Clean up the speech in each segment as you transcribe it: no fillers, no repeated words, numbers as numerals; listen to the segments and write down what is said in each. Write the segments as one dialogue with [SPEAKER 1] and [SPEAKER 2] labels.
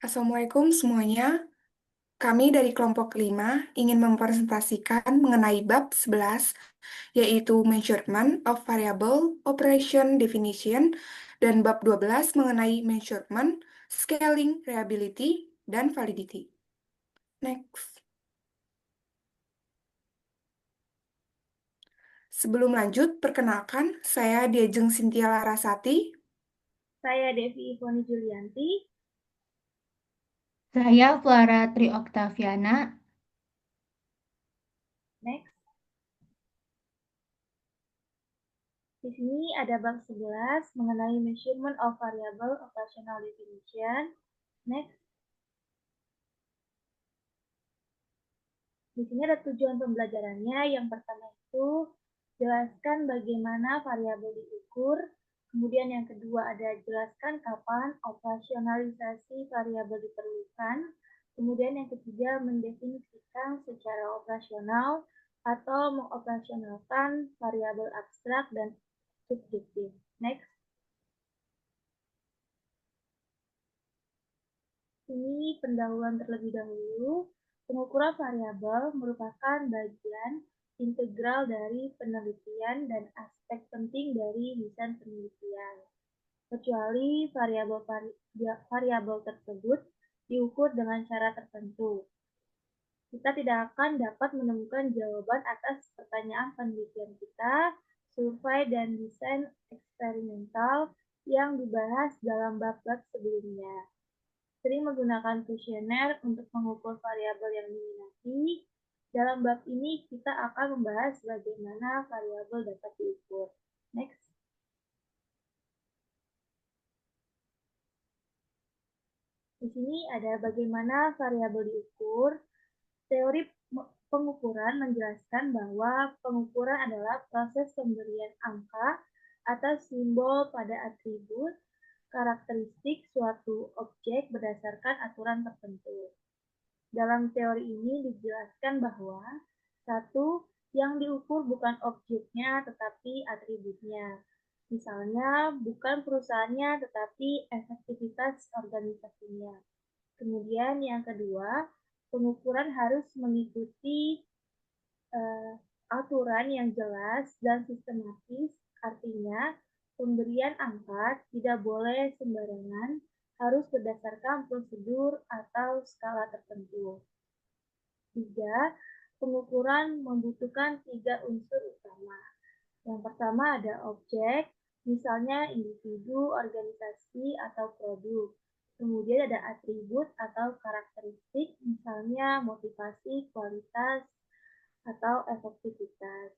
[SPEAKER 1] Assalamualaikum semuanya. Kami dari kelompok 5 ingin mempresentasikan mengenai bab 11, yaitu Measurement of Variable Operation Definition, dan bab 12 mengenai Measurement, Scaling, Reliability, dan Validity. Next. Sebelum lanjut, perkenalkan, saya Diajeng Cynthia Larasati.
[SPEAKER 2] Saya Devi Ivoni Julianti.
[SPEAKER 3] Saya Flara Tri Oktaviana.
[SPEAKER 2] Next. Di sini ada bab 11 mengenai Measurement of Variable Operational Definition. Next. Di sini ada tujuan pembelajarannya. Yang pertama itu, jelaskan bagaimana variabel diukur. Kemudian yang kedua ada jelaskan kapan operasionalisasi variabel diperlukan. Kemudian yang ketiga, mendefinisikan secara operasional atau mengoperasionalkan variabel abstrak dan subjektif. Next. Ini pendahuluan terlebih dahulu. Pengukuran variabel merupakan bagian integral dari penelitian dan aspek penting dari desain penelitian. Kecuali variabel tersebut diukur dengan cara tertentu, kita tidak akan dapat menemukan jawaban atas pertanyaan penelitian kita, survei dan desain eksperimental yang dibahas dalam bab-bab sebelumnya. Sering menggunakan kuesioner untuk mengukur variabel yang diminati. Dalam bab ini kita akan membahas bagaimana variabel dapat diukur. Next. Di sini ada bagaimana variabel diukur. Teori pengukuran menjelaskan bahwa pengukuran adalah proses pemberian angka atau simbol pada atribut karakteristik suatu objek berdasarkan aturan tertentu. Dalam teori ini dijelaskan bahwa satu, yang diukur bukan objeknya tetapi atributnya. Misalnya, bukan perusahaannya tetapi efektivitas organisasinya. Kemudian yang kedua, pengukuran harus mengikuti aturan yang jelas dan sistematis, artinya pemberian angka tidak boleh sembarangan, harus berdasarkan prosedur atau skala tertentu. 3. Pengukuran membutuhkan 3 unsur utama. Yang pertama ada objek, misalnya individu, organisasi, atau produk. Kemudian ada atribut atau karakteristik, misalnya motivasi, kualitas, atau efektivitas.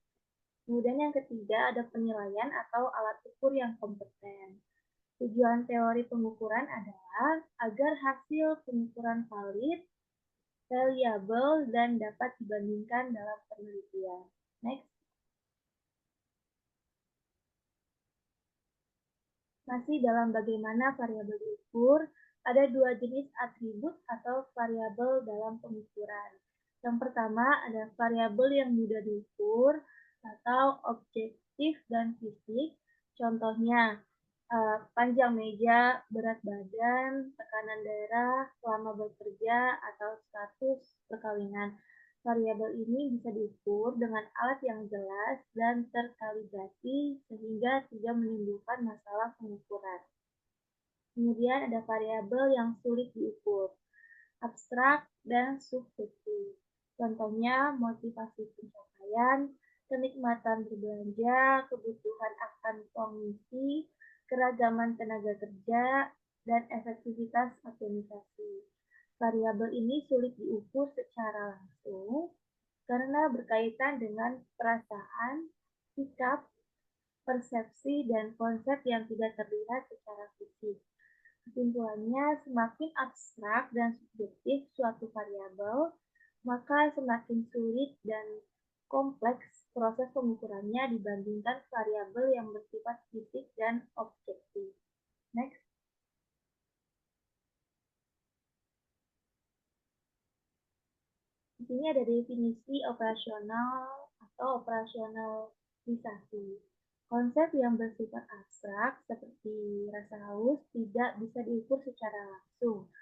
[SPEAKER 2] Kemudian yang ketiga ada penilaian atau alat ukur yang kompeten. Tujuan teori pengukuran adalah agar hasil pengukuran valid, reliable, dan dapat dibandingkan dalam penelitian. Next. Masih dalam bagaimana variabel diukur, ada dua jenis atribut atau variabel dalam pengukuran. Yang pertama ada variabel yang mudah diukur atau objektif dan fisik. Contohnya panjang meja, berat badan, tekanan darah, lama bekerja, atau status perkawinan. Variabel ini bisa diukur dengan alat yang jelas dan terkalibrasi sehingga tidak menimbulkan masalah pengukuran. Kemudian ada variabel yang sulit diukur, abstrak dan subjektif. Contohnya motivasi pencapaian, kenikmatan berbelanja, kebutuhan akan kognitif, keragaman tenaga kerja, dan efektivitas organisasi. Variabel ini sulit diukur secara langsung karena berkaitan dengan perasaan, sikap, persepsi, dan konsep yang tidak terlihat secara fisik. Kesimpulannya, semakin abstrak dan subjektif suatu variabel, maka semakin sulit dan kompleks proses pengukurannya dibandingkan variabel yang bersifat fisik dan objektif. Next. Di sini ada definisi operasional atau operasionalisasi. Konsep yang bersifat abstrak seperti rasa haus tidak bisa diukur secara langsung,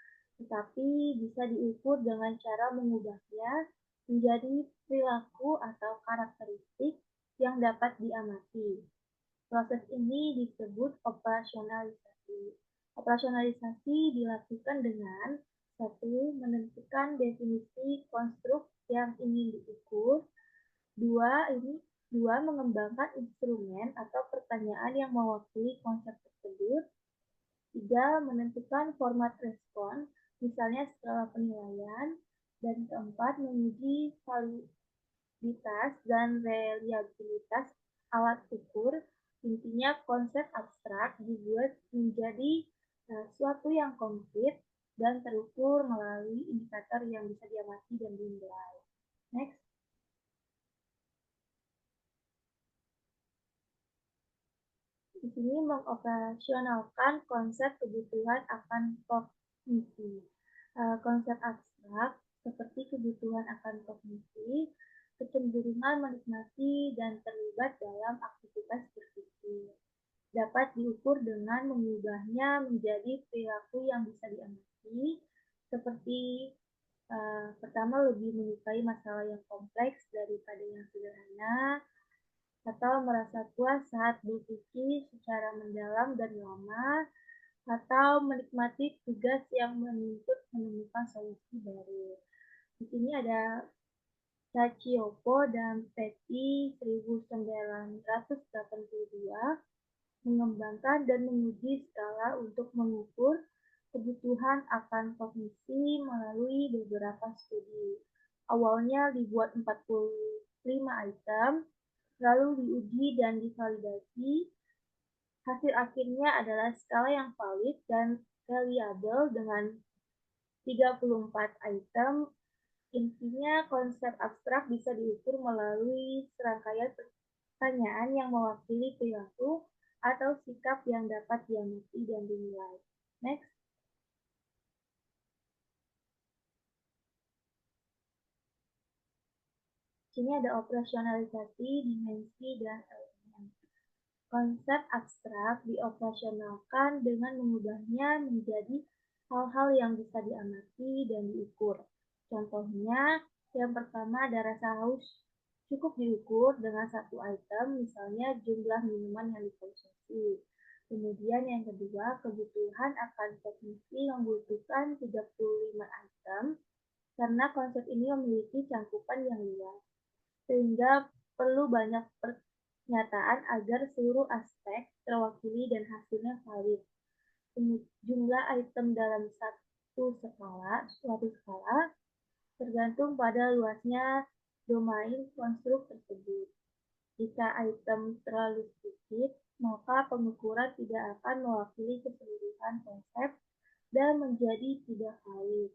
[SPEAKER 2] tetapi bisa diukur dengan cara mengubahnya menjadi perilaku atau karakteristik yang dapat diamati. Proses ini disebut operasionalisasi. Operasionalisasi dilakukan dengan satu, menentukan definisi konstruk yang ingin diukur. Dua, mengembangkan instrumen atau pertanyaan yang mewakili konsep tersebut. Tiga, menentukan format respon, misalnya skala penilaian. Dan keempat, menguji validitas dan reliabilitas alat ukur. Intinya konsep abstrak dibuat menjadi suatu yang konkret dan terukur melalui indikator yang bisa diamati dan dinilai. Next. Di sini mengoperasionalkan konsep kebutuhan akan kognisi. Konsep abstrak seperti kebutuhan akan kognisi, kecenderungan menikmati dan terlibat dalam aktivitas berpikir. Dapat diukur dengan mengubahnya menjadi perilaku yang bisa diamati, seperti pertama lebih menyukai masalah yang kompleks daripada yang sederhana, atau merasa puas saat berpikir secara mendalam dan lama, atau menikmati tugas yang menuntut menemukan solusi baru. Di sini ada Cacioppo dan Petty 1982 mengembangkan dan menguji skala untuk mengukur kebutuhan akan kognisi melalui beberapa studi. Awalnya dibuat 45 item, lalu diuji dan divalidasi. Hasil akhirnya adalah skala yang valid dan reliable dengan 34 item. Intinya konsep abstrak bisa diukur melalui serangkaian pertanyaan yang mewakili perilaku atau sikap yang dapat diamati dan dinilai. Next. Sini ada operasionalisasi, dimensi, dan elemen. Konsep abstrak dioperasionalkan dengan mengubahnya menjadi hal-hal yang bisa diamati dan diukur. Contohnya, yang pertama ada rasa haus cukup diukur dengan satu item, misalnya jumlah minuman yang dikonsumsi. Kemudian yang kedua, kebutuhan akan kognisi membutuhkan 35 item, karena konsep ini memiliki cangkupan yang luas, sehingga perlu banyak pernyataan agar seluruh aspek terwakili dan hasilnya valid. Jumlah item dalam suatu skala tergantung pada luasnya domain konstruk tersebut. Jika item terlalu sedikit, maka pengukuran tidak akan mewakili keseluruhan konsep dan menjadi tidak valid.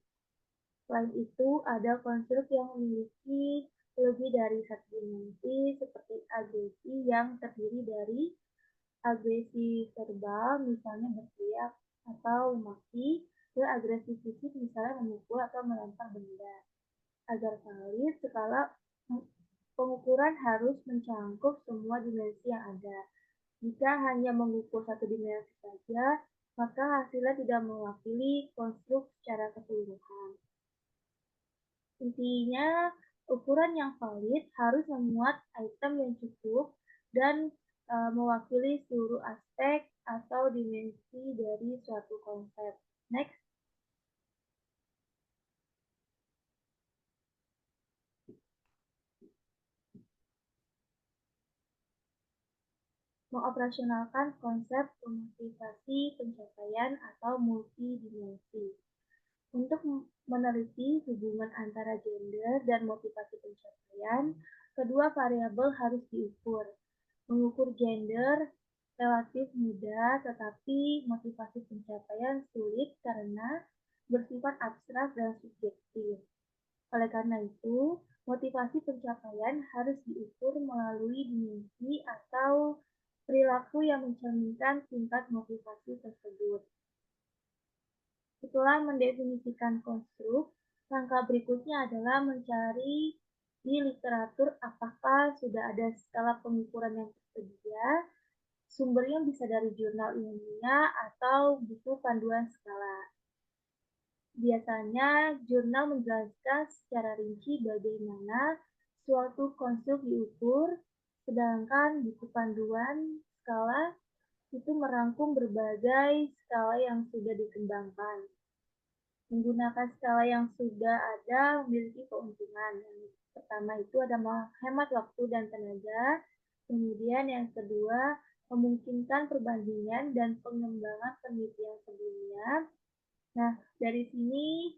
[SPEAKER 2] Selain itu, ada konstruk yang memiliki lebih dari satu dimensi, seperti agresi yang terdiri dari agresi verbal, misalnya berteriak atau memaki, dan agresi fisik, misalnya memukul atau melempar benda. Agar valid, skala pengukuran harus mencakup semua dimensi yang ada. Jika hanya mengukur satu dimensi saja, maka hasilnya tidak mewakili konstruk secara keseluruhan. Intinya, ukuran yang valid harus memuat item yang cukup dan mewakili seluruh aspek atau dimensi dari suatu konsep. Next. Mengoperasionalkan konsep motivasi pencapaian atau multidimensi. Untuk meneliti hubungan antara gender dan motivasi pencapaian, kedua variabel harus diukur. Mengukur gender relatif mudah, tetapi motivasi pencapaian sulit karena bersifat abstrak dan subjektif. Oleh karena itu, motivasi pencapaian harus diukur melalui dimensi atau perilaku yang mencerminkan tingkat motivasi tersebut. Setelah mendefinisikan konstruk, langkah berikutnya adalah mencari di literatur apakah sudah ada skala pengukuran yang tersedia. Sumbernya bisa dari jurnal ilmiah atau buku panduan skala. Biasanya, jurnal menjelaskan secara rinci bagaimana suatu konstruk diukur, sedangkan buku panduan skala itu merangkum berbagai skala yang sudah dikembangkan. Menggunakan skala yang sudah ada memiliki keuntungan. Yang pertama itu ada menghemat waktu dan tenaga. Kemudian yang kedua, memungkinkan perbandingan dan pengembangan penelitian sebelumnya. Nah, dari sini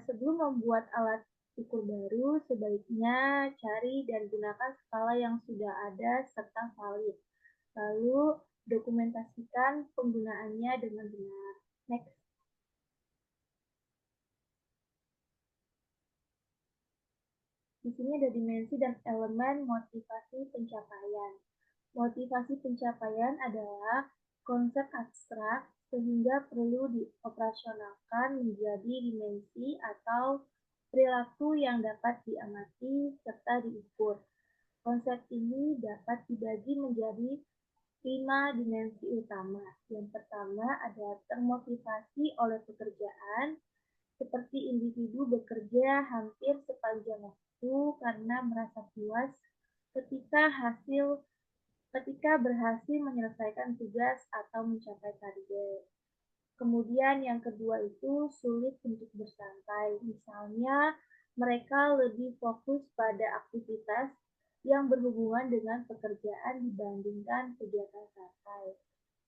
[SPEAKER 2] sebelum membuat alat ukur baru, sebaiknya cari dan gunakan skala yang sudah ada serta valid. Lalu dokumentasikan penggunaannya dengan benar. Next. Di sini ada dimensi dan elemen motivasi pencapaian. Motivasi pencapaian adalah konsep abstrak sehingga perlu dioperasionalkan menjadi dimensi atau perilaku yang dapat diamati serta diukur. Konsep ini dapat dibagi menjadi 5 dimensi utama. Yang pertama adalah termotivasi oleh pekerjaan, seperti individu bekerja hampir sepanjang waktu karena merasa puas ketika berhasil menyelesaikan tugas atau mencapai target. Kemudian yang kedua itu sulit untuk bersantai. Misalnya, mereka lebih fokus pada aktivitas yang berhubungan dengan pekerjaan dibandingkan kegiatan santai.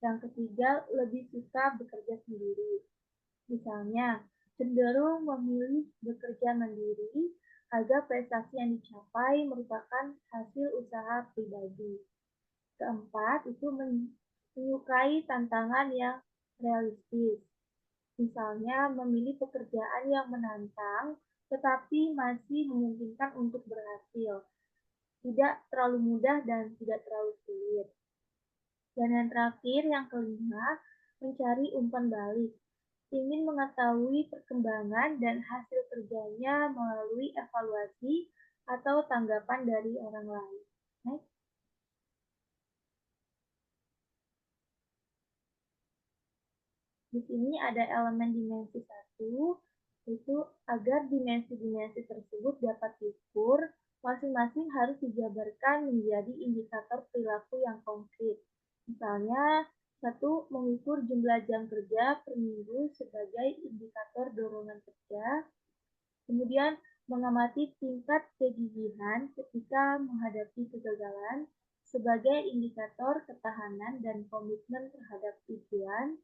[SPEAKER 2] Yang ketiga, lebih suka bekerja sendiri. Misalnya, cenderung memilih bekerja mandiri agar prestasi yang dicapai merupakan hasil usaha pribadi. Keempat, itu menyukai tantangan yang realistis. Misalnya, memilih pekerjaan yang menantang, tetapi masih memungkinkan untuk berhasil. Tidak terlalu mudah dan tidak terlalu sulit. Dan yang terakhir, yang kelima, mencari umpan balik. Ingin mengetahui perkembangan dan hasil kerjanya melalui evaluasi atau tanggapan dari orang lain. Next. Di sini ada elemen dimensi 1, itu agar dimensi-dimensi tersebut dapat diukur, masing-masing harus dijabarkan menjadi indikator perilaku yang konkret. Misalnya, 1. Mengukur jumlah jam kerja per minggu sebagai indikator dorongan kerja. Kemudian, mengamati tingkat kegigihan ketika menghadapi kegagalan sebagai indikator ketahanan dan komitmen terhadap tujuan.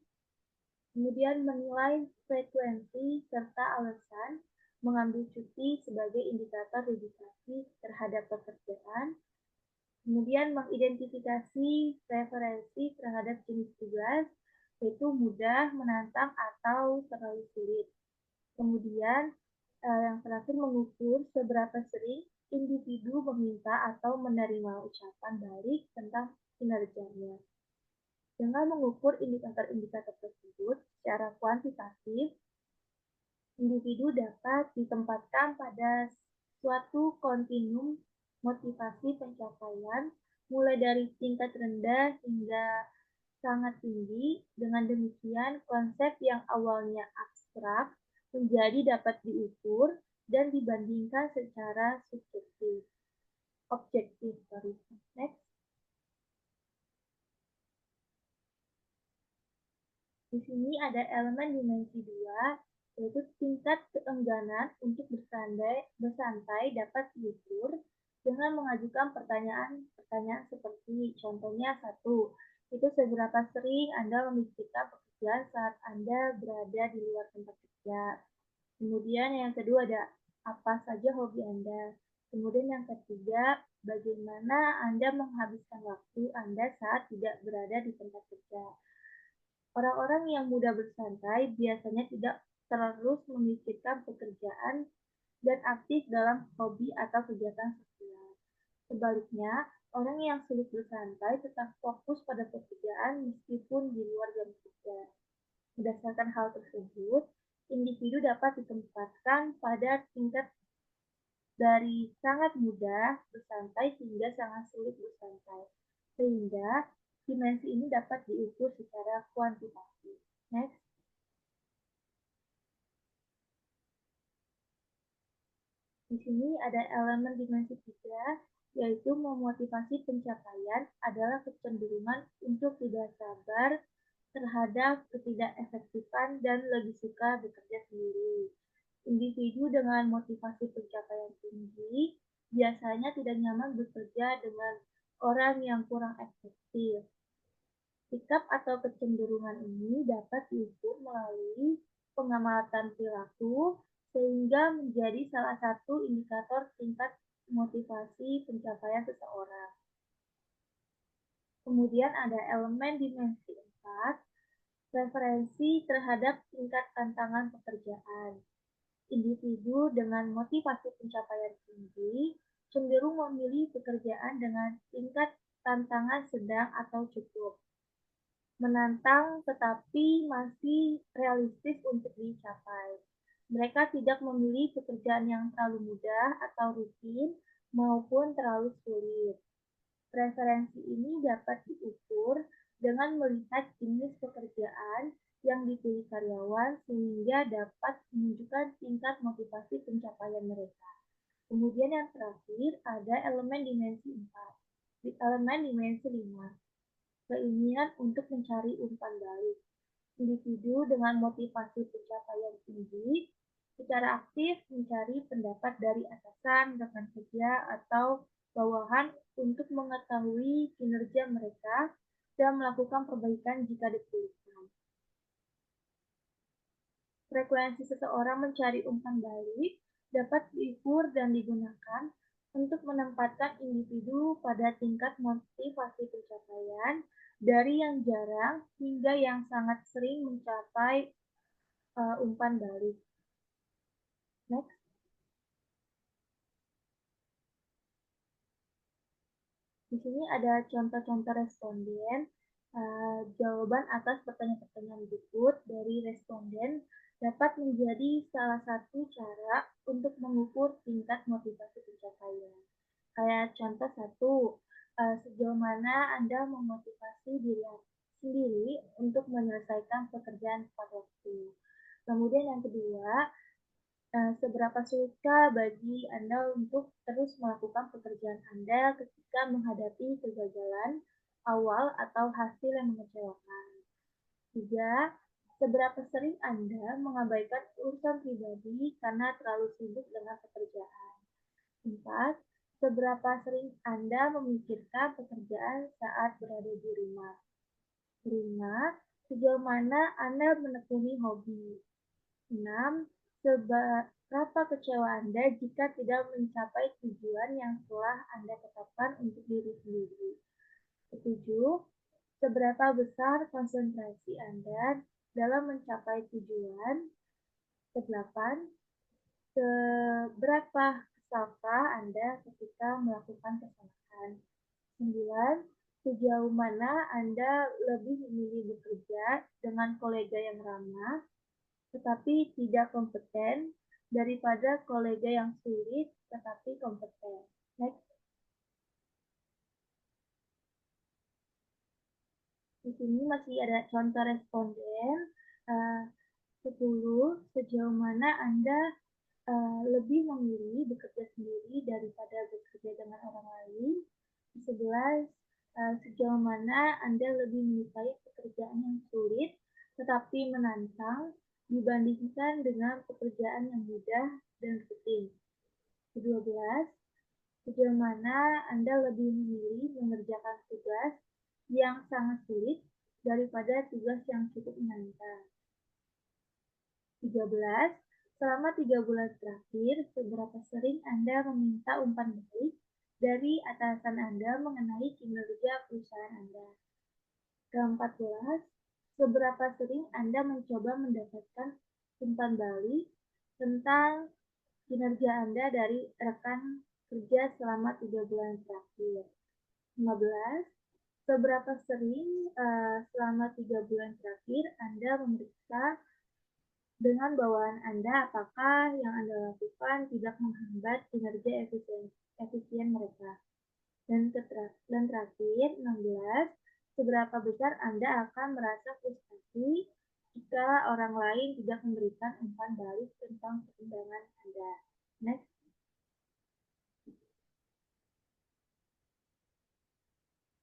[SPEAKER 2] Kemudian menilai frekuensi serta alasan mengambil cuti sebagai indikator dedikasi terhadap pekerjaan. Kemudian mengidentifikasi preferensi terhadap jenis tugas, yaitu mudah, menantang, atau terlalu sulit. Kemudian yang terakhir mengukur seberapa sering individu meminta atau menerima ucapan balik tentang kinerjanya. Dengan mengukur indikator-indikator tersebut secara kuantitatif, individu dapat ditempatkan pada suatu kontinum motivasi pencapaian, mulai dari tingkat rendah hingga sangat tinggi. Dengan demikian, konsep yang awalnya abstrak menjadi dapat diukur dan dibandingkan secara objektif. Next. Di sini ada elemen dimensi 2, yaitu tingkat keengganan untuk bersantai dapat diukur dengan mengajukan pertanyaan seperti contohnya 1, itu seberapa sering Anda memikirkan pekerjaan saat Anda berada di luar tempat kerja. Kemudian yang kedua ada apa saja hobi Anda. Kemudian yang ketiga, bagaimana Anda menghabiskan waktu Anda saat tidak berada di tempat kerja. Orang-orang yang mudah bersantai biasanya tidak terus memikirkan pekerjaan dan aktif dalam hobi atau kegiatan sosial. Sebaliknya, orang yang sulit bersantai tetap fokus pada pekerjaan meskipun di luar jam kerja. Berdasarkan hal tersebut, individu dapat ditempatkan pada tingkat dari sangat mudah bersantai hingga sangat sulit bersantai, sehingga dimensi ini dapat diukur secara kuantitatif. Next. Di sini ada elemen dimensi 3, yaitu memotivasi pencapaian adalah kecenderungan untuk tidak sabar terhadap ketidakefektifan dan lebih suka bekerja sendiri. Individu dengan motivasi pencapaian tinggi biasanya tidak nyaman bekerja dengan orang yang kurang efektif. Sikap atau kecenderungan ini dapat diukur melalui pengamatan perilaku sehingga menjadi salah satu indikator tingkat motivasi pencapaian seseorang. Kemudian ada elemen dimensi 4, referensi terhadap tingkat tantangan pekerjaan. Individu dengan motivasi pencapaian tinggi cenderung memilih pekerjaan dengan tingkat tantangan sedang atau cukup. Menantang tetapi masih realistis untuk dicapai. Mereka tidak memilih pekerjaan yang terlalu mudah atau rutin maupun terlalu sulit. Preferensi ini dapat diukur dengan melihat jenis pekerjaan yang dipilih karyawan sehingga dapat menunjukkan tingkat motivasi pencapaian mereka. Kemudian yang terakhir ada elemen dimensi 4. Di elemen dimensi 5. Keinginan untuk mencari umpan balik. Individu dengan motivasi pencapaian tinggi secara aktif mencari pendapat dari atasan, rekan kerja, atau bawahan untuk mengetahui kinerja mereka dan melakukan perbaikan jika diperlukan. Frekuensi seseorang mencari umpan balik dapat diukur dan digunakan untuk menempatkan individu pada tingkat motivasi pencapaian dari yang jarang hingga yang sangat sering mencapai umpan balik. Next. Di sini ada contoh-contoh responden. Jawaban atas pertanyaan-pertanyaan berikut dari responden dapat menjadi salah satu cara untuk mengukur tingkat motivasi pencapaian. Kayak contoh 1, sejauh mana Anda memotivasi diri sendiri untuk menyelesaikan pekerjaan tepat waktu. Kemudian yang kedua, seberapa sulitkah bagi Anda untuk terus melakukan pekerjaan Anda ketika menghadapi kegagalan awal atau hasil yang mengecewakan. 3, seberapa sering Anda mengabaikan urusan pribadi karena terlalu sibuk dengan pekerjaan. 4, seberapa sering Anda memikirkan pekerjaan saat berada di rumah. 5, sejauh mana Anda menekuni hobi. 6, seberapa kecewa Anda jika tidak mencapai tujuan yang telah Anda tetapkan untuk diri sendiri. 7, seberapa besar konsentrasi Anda dalam mencapai tujuan. 8, seberapa kesalkah Anda ketika melakukan kesalahan. 9, sejauh mana Anda lebih memilih bekerja dengan kolega yang ramah tetapi tidak kompeten daripada kolega yang sulit tetapi kompeten. Next. Di sini masih ada contoh responden. 10, sejauh mana Anda lebih memilih bekerja sendiri daripada bekerja dengan orang lain. 11, sejauh mana Anda lebih menyukai pekerjaan yang sulit tetapi menantang dibandingkan dengan pekerjaan yang mudah dan rutin. 12, sejauh mana Anda lebih memilih mengerjakan tugas yang sangat sulit daripada tugas yang cukup menantang. 13, selama 3 bulan terakhir, seberapa sering Anda meminta umpan balik dari atasan Anda mengenai kinerja perusahaan Anda. Ke-14, seberapa sering Anda mencoba mendapatkan umpan balik tentang kinerja Anda dari rekan kerja selama 3 bulan terakhir. 15, seberapa sering selama 3 bulan terakhir Anda memeriksa dengan bawahan Anda apakah yang Anda lakukan tidak menghambat kinerja efisien mereka. Dan terakhir, 16, seberapa besar Anda akan merasa frustasi jika orang lain tidak memberikan umpan balik tentang perkembangan Anda. Next.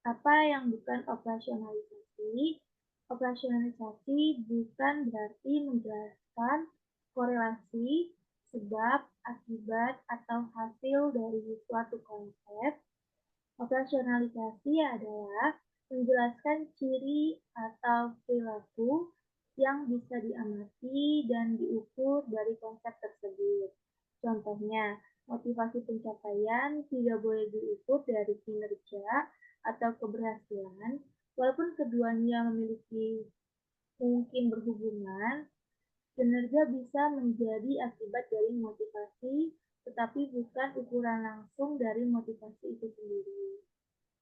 [SPEAKER 2] Apa yang bukan operasionalisasi? Operasionalisasi bukan berarti menjelaskan korelasi, sebab, akibat, atau hasil dari suatu konsep. Operasionalisasi adalah menjelaskan ciri atau perilaku yang bisa diamati dan diukur dari konsep tersebut. Contohnya, motivasi pencapaian tidak boleh diukur dari kinerja atau keberhasilan, walaupun keduanya memiliki mungkin berhubungan. Kinerja bisa menjadi akibat dari motivasi, tetapi bukan ukuran langsung dari motivasi itu sendiri.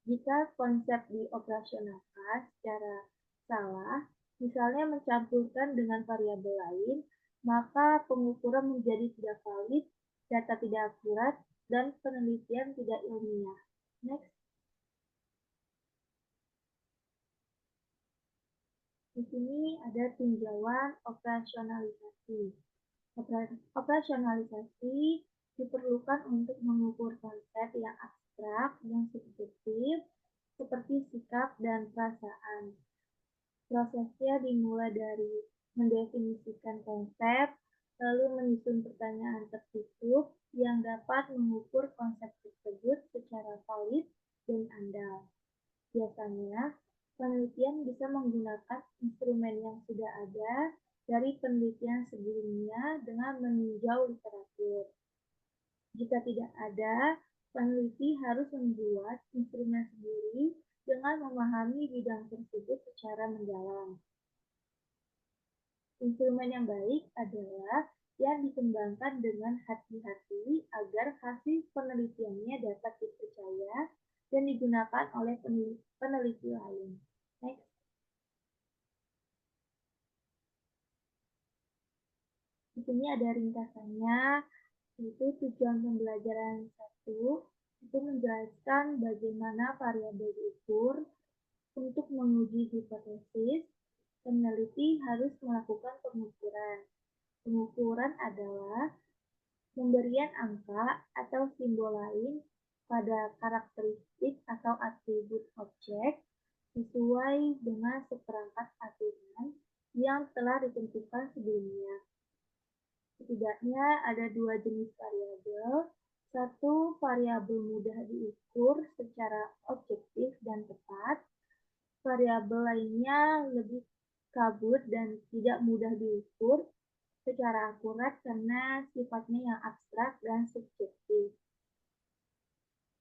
[SPEAKER 2] Jika konsep dioperasionalkan secara salah, misalnya mencampurkan dengan variabel lain, maka pengukuran menjadi tidak valid, data tidak akurat, dan penelitian tidak ilmiah. Next. Di sini ada tinjauan operasionalisasi. Operasionalisasi diperlukan untuk mengukur konsep yang abstrak dan subjektif seperti sikap dan perasaan. Prosesnya dimulai dari mendefinisikan konsep, lalu menyusun pertanyaan tertutup yang dapat mengukur konsep tersebut secara valid dan andal. Biasanya, penelitian bisa menggunakan instrumen yang sudah ada dari penelitian sebelumnya dengan meninjau literatur. Jika tidak ada, peneliti harus membuat instrumen sendiri dengan memahami bidang tersebut secara mendalam. Instrumen yang baik adalah yang dikembangkan dengan hati-hati agar hasil penelitiannya dapat dipercaya dan digunakan oleh peneliti lain. Next. Di sini ada ringkasannya, yaitu tujuan pembelajaran 1 itu menjelaskan bagaimana variabel diukur. Untuk menguji hipotesis, peneliti harus melakukan pengukuran. Pengukuran adalah pemberian angka atau simbol lain pada karakteristik atau atribut objek sesuai dengan seperangkat aturan yang telah ditentukan sebelumnya. Setidaknya ada dua jenis variabel. Satu, variabel mudah diukur secara objektif dan tepat. Variabel lainnya lebih kabut dan tidak mudah diukur secara akurat karena sifatnya yang abstrak dan subjektif.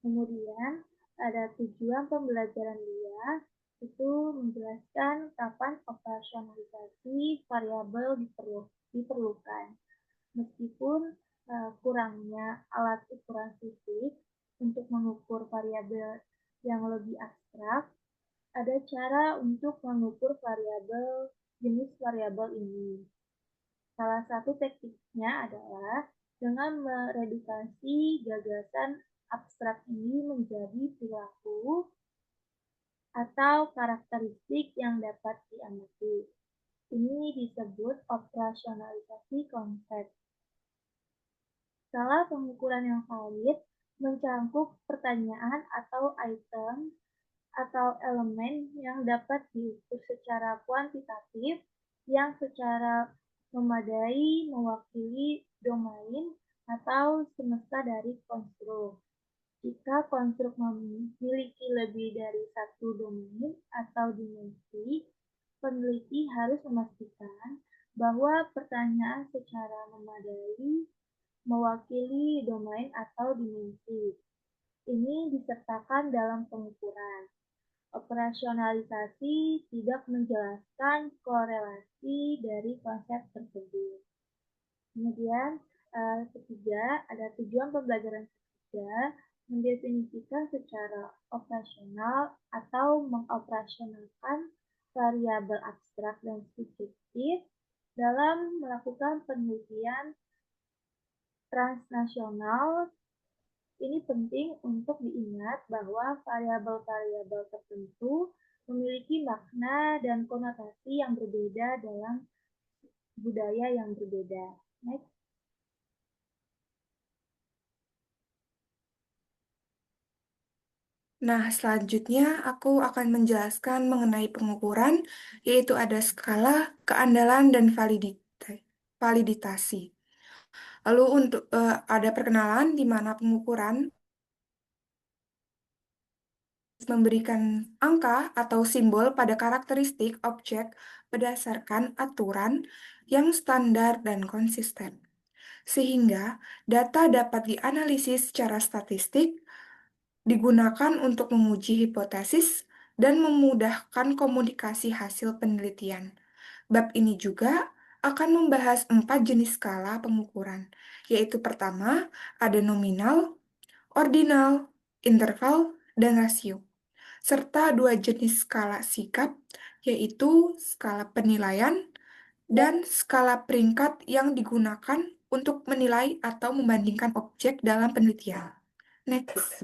[SPEAKER 2] Kemudian ada tujuan pembelajaran 2, itu menjelaskan kapan operasionalisasi variabel diperlukan. Meskipun kurangnya alat ukuran fisik untuk mengukur variabel yang lebih abstrak, ada cara untuk mengukur jenis variabel ini. Salah satu tekniknya adalah dengan meredukasi gagasan abstrak ini menjadi perilaku atau karakteristik yang dapat diamati. Ini disebut operasionalisasi konsep. Skala pengukuran yang valid mencakup pertanyaan atau item atau elemen yang dapat diukur secara kuantitatif yang secara memadai mewakili domain atau semesta dari konstruk. Jika konstruk memiliki lebih dari satu domain atau dimensi, peneliti harus memastikan bahwa pertanyaan secara memadai mewakili domain atau dimensi. Ini disertakan dalam pengukuran. Operasionalisasi tidak menjelaskan korelasi dari konsep tersebut. Kemudian ketiga, ada tujuan pembelajaran ketiga, mendefinisikan secara operasional atau mengoperasionalkan variabel abstrak dan subjektif dalam melakukan penelitian transnasional. Ini penting untuk diingat bahwa variabel-variabel tertentu memiliki makna dan konotasi yang berbeda dalam budaya yang berbeda. Next.
[SPEAKER 1] Nah, selanjutnya aku akan menjelaskan mengenai pengukuran, yaitu ada skala, keandalan, dan validitasi. Lalu untuk ada perkenalan di mana pengukuran memberikan angka atau simbol pada karakteristik objek berdasarkan aturan yang standar dan konsisten, sehingga data dapat dianalisis secara statistik, digunakan untuk menguji hipotesis, dan memudahkan komunikasi hasil penelitian. Bab ini juga akan membahas 4 jenis skala pengukuran, yaitu pertama, ada nominal, ordinal, interval, dan rasio, serta 2 jenis skala sikap, yaitu skala penilaian dan skala peringkat yang digunakan untuk menilai atau membandingkan objek dalam penelitian. Next.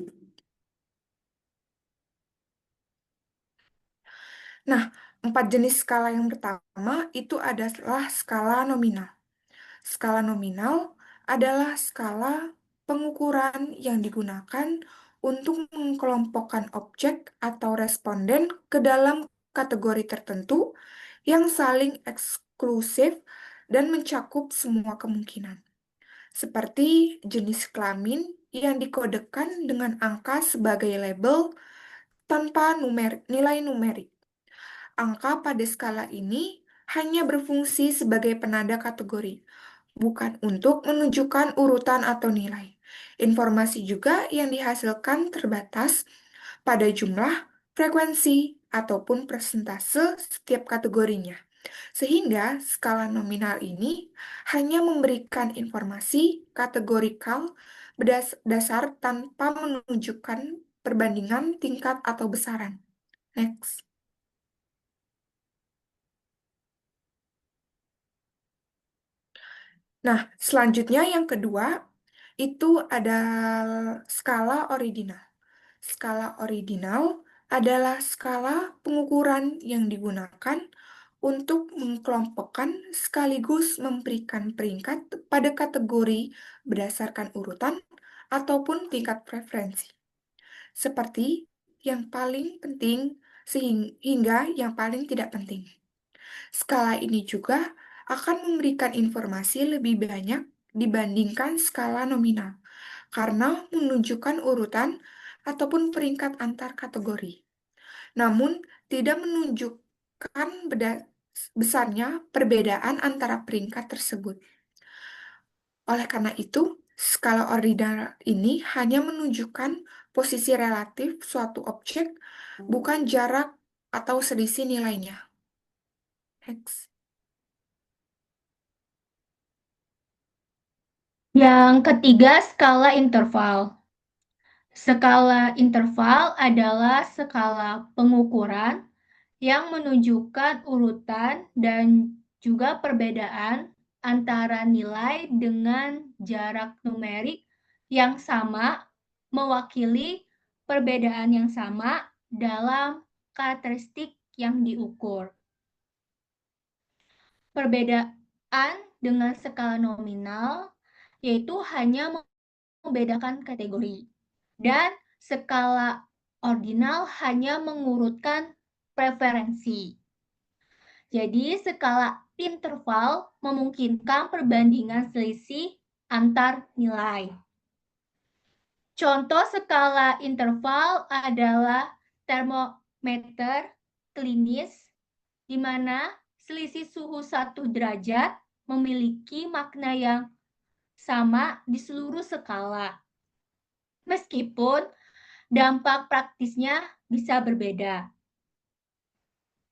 [SPEAKER 1] Nah, 4 jenis skala yang pertama itu adalah skala nominal. Skala nominal adalah skala pengukuran yang digunakan untuk mengelompokkan objek atau responden ke dalam kategori tertentu yang saling eksklusif dan mencakup semua kemungkinan, seperti jenis kelamin yang dikodekan dengan angka sebagai label tanpa nilai numerik. Angka pada skala ini hanya berfungsi sebagai penanda kategori, bukan untuk menunjukkan urutan atau nilai. Informasi juga yang dihasilkan terbatas pada jumlah, frekuensi, ataupun persentase setiap kategorinya. Sehingga skala nominal ini hanya memberikan informasi kategorikal berdasar tanpa menunjukkan perbandingan tingkat atau besaran. Next. Nah, selanjutnya yang kedua itu ada skala ordinal. Skala ordinal adalah skala pengukuran yang digunakan untuk mengelompokkan sekaligus memberikan peringkat pada kategori berdasarkan urutan ataupun tingkat preferensi, seperti yang paling penting sehingga yang paling tidak penting. Skala ini juga akan memberikan informasi lebih banyak dibandingkan skala nominal, karena menunjukkan urutan ataupun peringkat antar kategori, namun tidak menunjukkan besarnya perbedaan antara peringkat tersebut. Oleh karena itu, skala ordinal ini hanya menunjukkan posisi relatif suatu objek, bukan jarak atau selisih nilainya. Next.
[SPEAKER 3] Yang ketiga, skala interval. Skala interval adalah skala pengukuran yang menunjukkan urutan dan juga perbedaan antara nilai dengan jarak numerik yang sama mewakili perbedaan yang sama dalam karakteristik yang diukur. Perbedaan dengan skala nominal yaitu hanya membedakan kategori, dan skala ordinal hanya mengurutkan preferensi. Jadi, skala interval memungkinkan perbandingan selisih antar nilai. Contoh skala interval adalah termometer klinis, di mana selisih suhu 1 derajat memiliki makna yang sama di seluruh skala, meskipun dampak praktisnya bisa berbeda.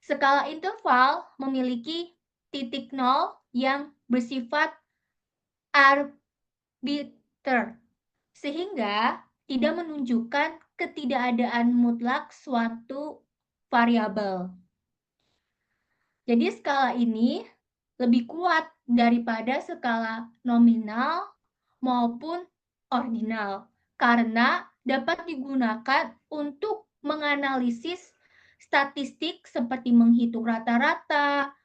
[SPEAKER 3] Skala interval memiliki titik nol yang bersifat arbiter, sehingga tidak menunjukkan ketidakadaan mutlak suatu variabel. Jadi skala ini lebih kuat daripada skala nominal maupun ordinal karena dapat digunakan untuk menganalisis statistik seperti menghitung rata-rata,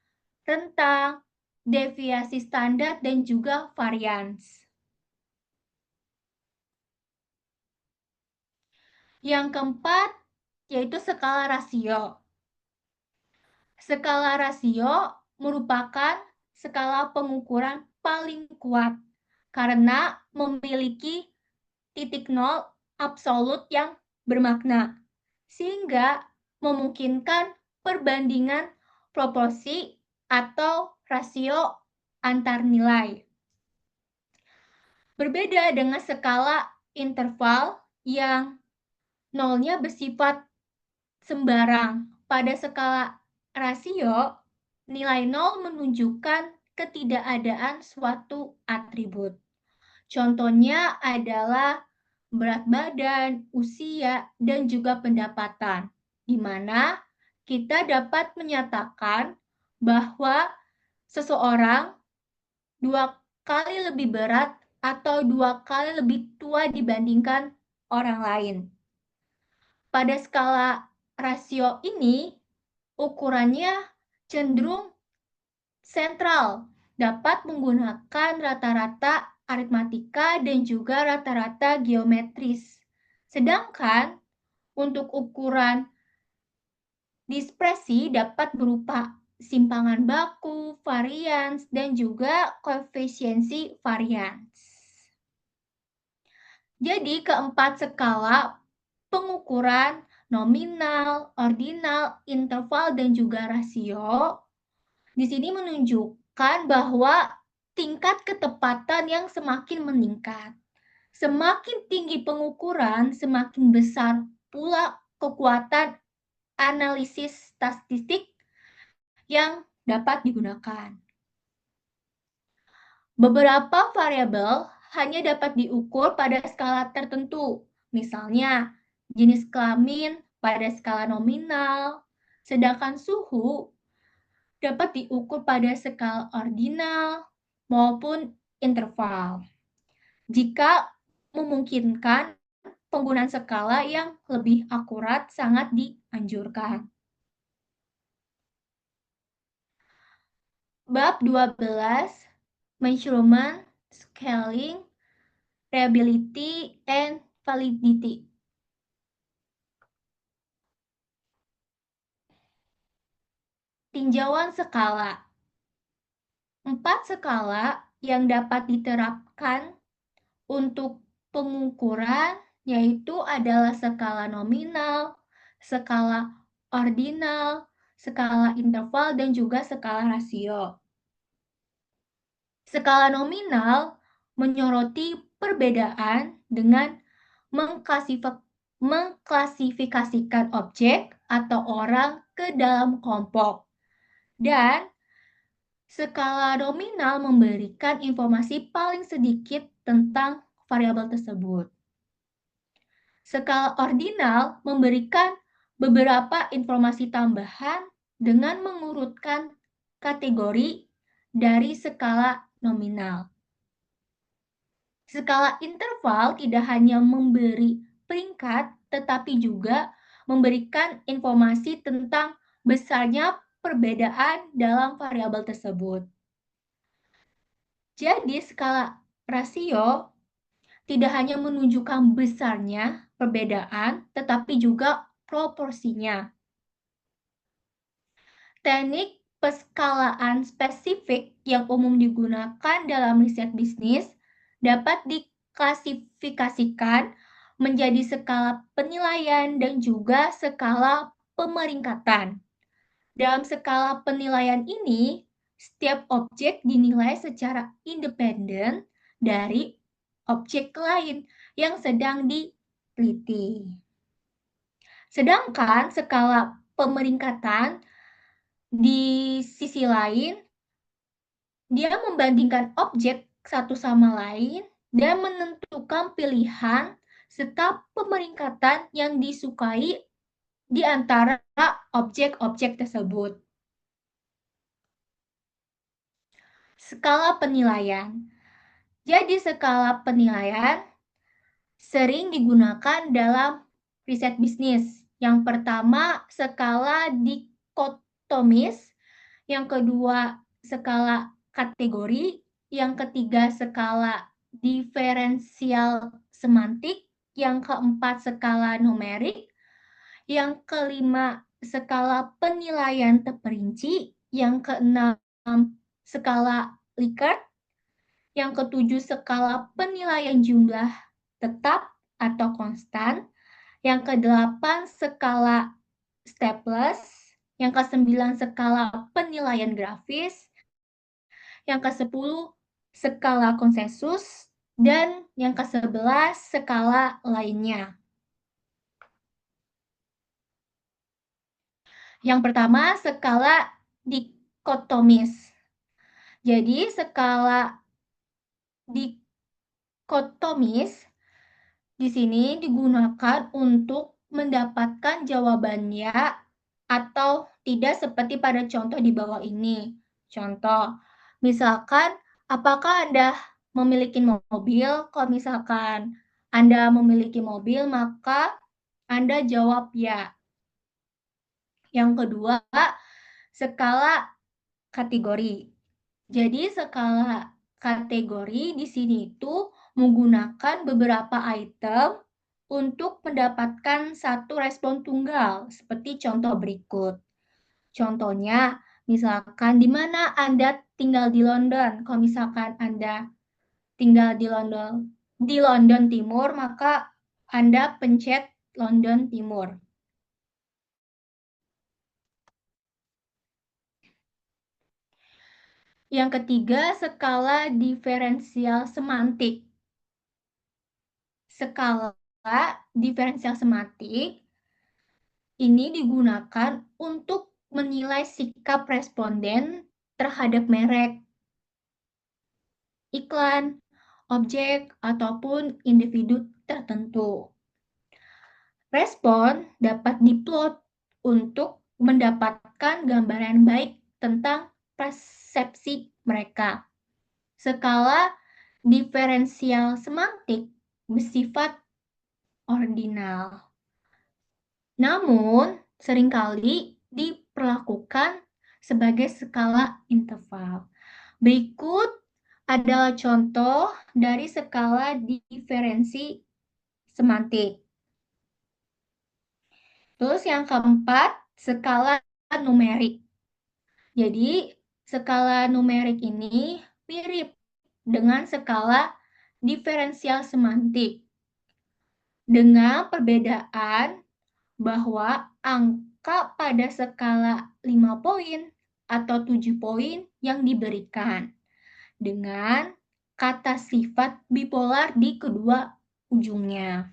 [SPEAKER 3] rentang, deviasi standar, dan juga varians. Yang keempat yaitu skala rasio. Skala rasio merupakan skala pengukuran paling kuat karena memiliki titik nol absolut yang bermakna, sehingga memungkinkan perbandingan proporsi atau rasio antar nilai. Berbeda dengan skala interval yang nolnya bersifat sembarang. Pada skala rasio, nilai nol menunjukkan ketidakadaan suatu atribut. Contohnya adalah berat badan, usia, dan juga pendapatan, di mana kita dapat menyatakan bahwa seseorang 2 kali lebih berat atau 2 kali lebih tua dibandingkan orang lain. Pada skala rasio ini, ukurannya cenderung sentral, dapat menggunakan rata-rata aritmatika dan juga rata-rata geometris. Sedangkan untuk ukuran dispersi dapat berupa simpangan baku, varians, dan juga koefisiensi varians. Jadi keempat skala pengukuran nominal, ordinal, interval, dan juga rasio di sini menunjukkan bahwa tingkat ketepatan yang semakin meningkat. Semakin tinggi pengukuran, semakin besar pula kekuatan analisis statistik yang dapat digunakan. Beberapa variabel hanya dapat diukur pada skala tertentu, misalnya jenis kelamin pada skala nominal, sedangkan suhu dapat diukur pada skala ordinal maupun interval. Jika memungkinkan, penggunaan skala yang lebih akurat sangat dianjurkan. Bab 12, Measurement, Scaling, Reliability, and Validity. Tinjauan skala. 4 skala yang dapat diterapkan untuk pengukuran yaitu adalah skala nominal, skala ordinal, skala interval, dan juga skala rasio. Skala nominal menyoroti perbedaan dengan mengklasifikasikan objek atau orang ke dalam kelompok. Dan skala nominal memberikan informasi paling sedikit tentang variabel tersebut. Skala ordinal memberikan beberapa informasi tambahan dengan mengurutkan kategori dari skala nominal. Skala interval tidak hanya memberi peringkat, tetapi juga memberikan informasi tentang besarnya perbedaan dalam variabel tersebut. Jadi, skala rasio tidak hanya menunjukkan besarnya perbedaan, tetapi juga proporsinya. Teknik peskalaan spesifik yang umum digunakan dalam riset bisnis dapat diklasifikasikan menjadi skala penilaian dan juga skala pemeringkatan. Dalam skala penilaian ini, setiap objek dinilai secara independen dari objek lain yang sedang diteliti. Sedangkan skala pemeringkatan di sisi lain, dia membandingkan objek satu sama lain dan menentukan pilihan serta pemeringkatan yang disukai di antara objek-objek tersebut. Skala penilaian. Jadi skala penilaian sering digunakan dalam riset bisnis. Yang pertama, skala dikotomis. Yang kedua, skala kategori. Yang ketiga, skala diferensial semantik. yang keempat skala numerik, yang kelima skala penilaian terperinci, yang keenam skala Likert, yang ketujuh skala penilaian jumlah tetap atau konstan, yang kedelapan skala Staples, yang ke-9 skala penilaian grafis, yang ke-10 skala konsensus, dan yang ke-11 skala lainnya. Yang pertama, skala dikotomis. Jadi, skala dikotomis di sini digunakan untuk mendapatkan jawabannya atau tidak seperti pada contoh di bawah ini. Contoh, misalkan apakah Anda memiliki mobil? Kalau misalkan Anda memiliki mobil, maka Anda jawab ya. Yang kedua, skala kategori. Jadi skala kategori di sini itu menggunakan beberapa item untuk mendapatkan satu respon tunggal, seperti contoh berikut. Contohnya, misalkan di mana Anda tinggal di London. Kalau misalkan Anda tinggal di London Timur, maka Anda pencet London Timur. Yang ketiga, skala diferensial semantik. Skala diferensial semantik ini digunakan untuk menilai sikap responden terhadap merek, iklan, objek, ataupun individu tertentu. Respon dapat diplot untuk mendapatkan gambaran baik tentang persepsi mereka. Skala diferensial semantik bersifat ordinal. Namun, seringkali diperlakukan sebagai skala interval. Berikut adalah contoh dari skala diferensi semantik. Terus yang keempat, skala numerik. Jadi, skala numerik ini mirip dengan skala diferensial semantik. Dengan perbedaan bahwa angka pada skala 5 poin atau 7 poin yang diberikan dengan kata sifat bipolar di kedua ujungnya.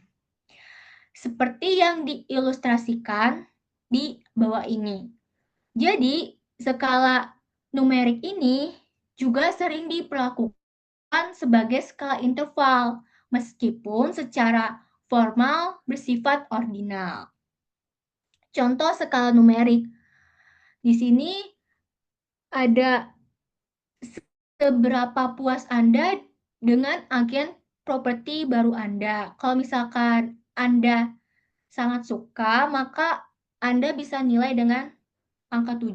[SPEAKER 3] Seperti yang diilustrasikan di bawah ini. Jadi, skala numerik ini juga sering diperlakukan sebagai skala interval, meskipun secara formal bersifat ordinal. Contoh skala numerik. Di sini ada seberapa puas Anda dengan agen properti baru Anda. Kalau misalkan Anda sangat suka, maka Anda bisa nilai dengan angka 7.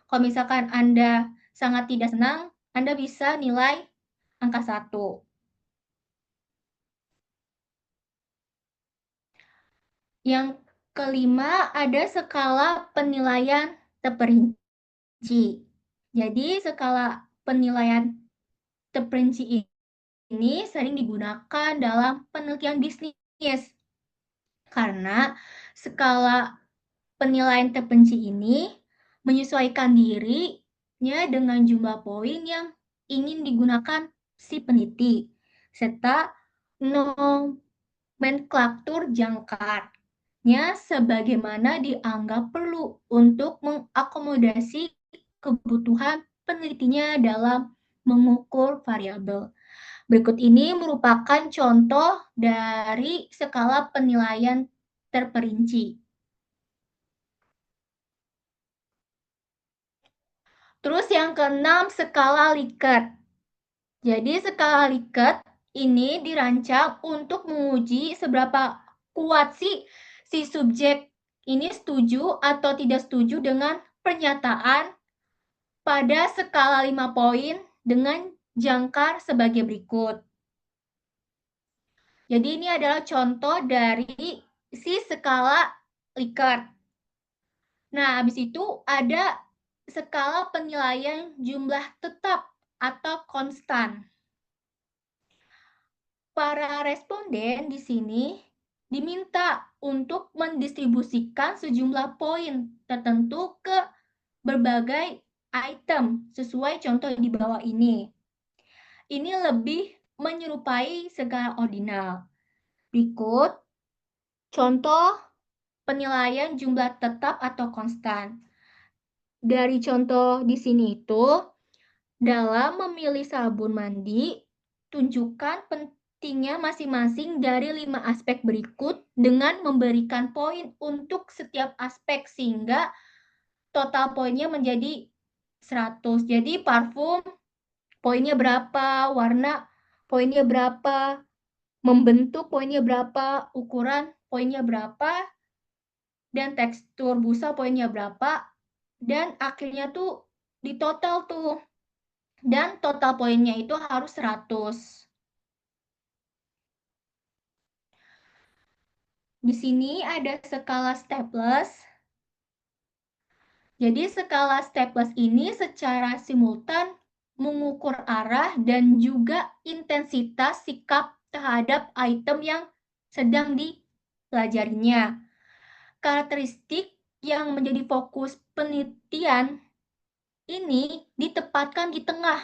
[SPEAKER 3] Kalau misalkan Anda sangat tidak senang, Anda bisa nilai angka 1. Yang kelima, ada skala penilaian terperinci. Jadi, skala penilaian terperinci ini sering digunakan dalam penelitian bisnis. Karena skala penilaian terperinci ini menyesuaikan dirinya dengan jumlah poin yang ingin digunakan si peneliti, serta nomenklatur jangkarnya sebagaimana dianggap perlu untuk mengakomodasi kebutuhan penelitinya dalam mengukur variabel. Berikut ini merupakan contoh dari skala penilaian terperinci. Terus yang keenam, skala Likert. Jadi skala Likert ini dirancang untuk menguji seberapa kuat si subjek ini setuju atau tidak setuju dengan pernyataan pada skala 5 poin dengan jangkar sebagai berikut. Jadi ini adalah contoh dari si skala Likert. Nah, habis itu ada skala penilaian jumlah tetap atau konstan. Para responden di sini diminta untuk mendistribusikan sejumlah poin tertentu ke berbagai item sesuai contoh di bawah ini. Ini lebih menyerupai skala ordinal. Berikut contoh penilaian jumlah tetap atau konstan. Dari contoh di sini itu, dalam memilih sabun mandi, tunjukkan pentingnya masing-masing dari 5 aspek berikut dengan memberikan poin untuk setiap aspek sehingga total poinnya menjadi 100. Jadi parfum poinnya berapa, warna poinnya berapa, membentuk poinnya berapa, ukuran poinnya berapa, dan tekstur busa poinnya berapa, dan akhirnya tuh di total tuh. Dan total poinnya itu harus 100. Di sini ada skala staples. Jadi skala staples ini secara simultan mengukur arah dan juga intensitas sikap terhadap item yang sedang dipelajarinya. Karakteristik yang menjadi fokus penelitian ini ditempatkan di tengah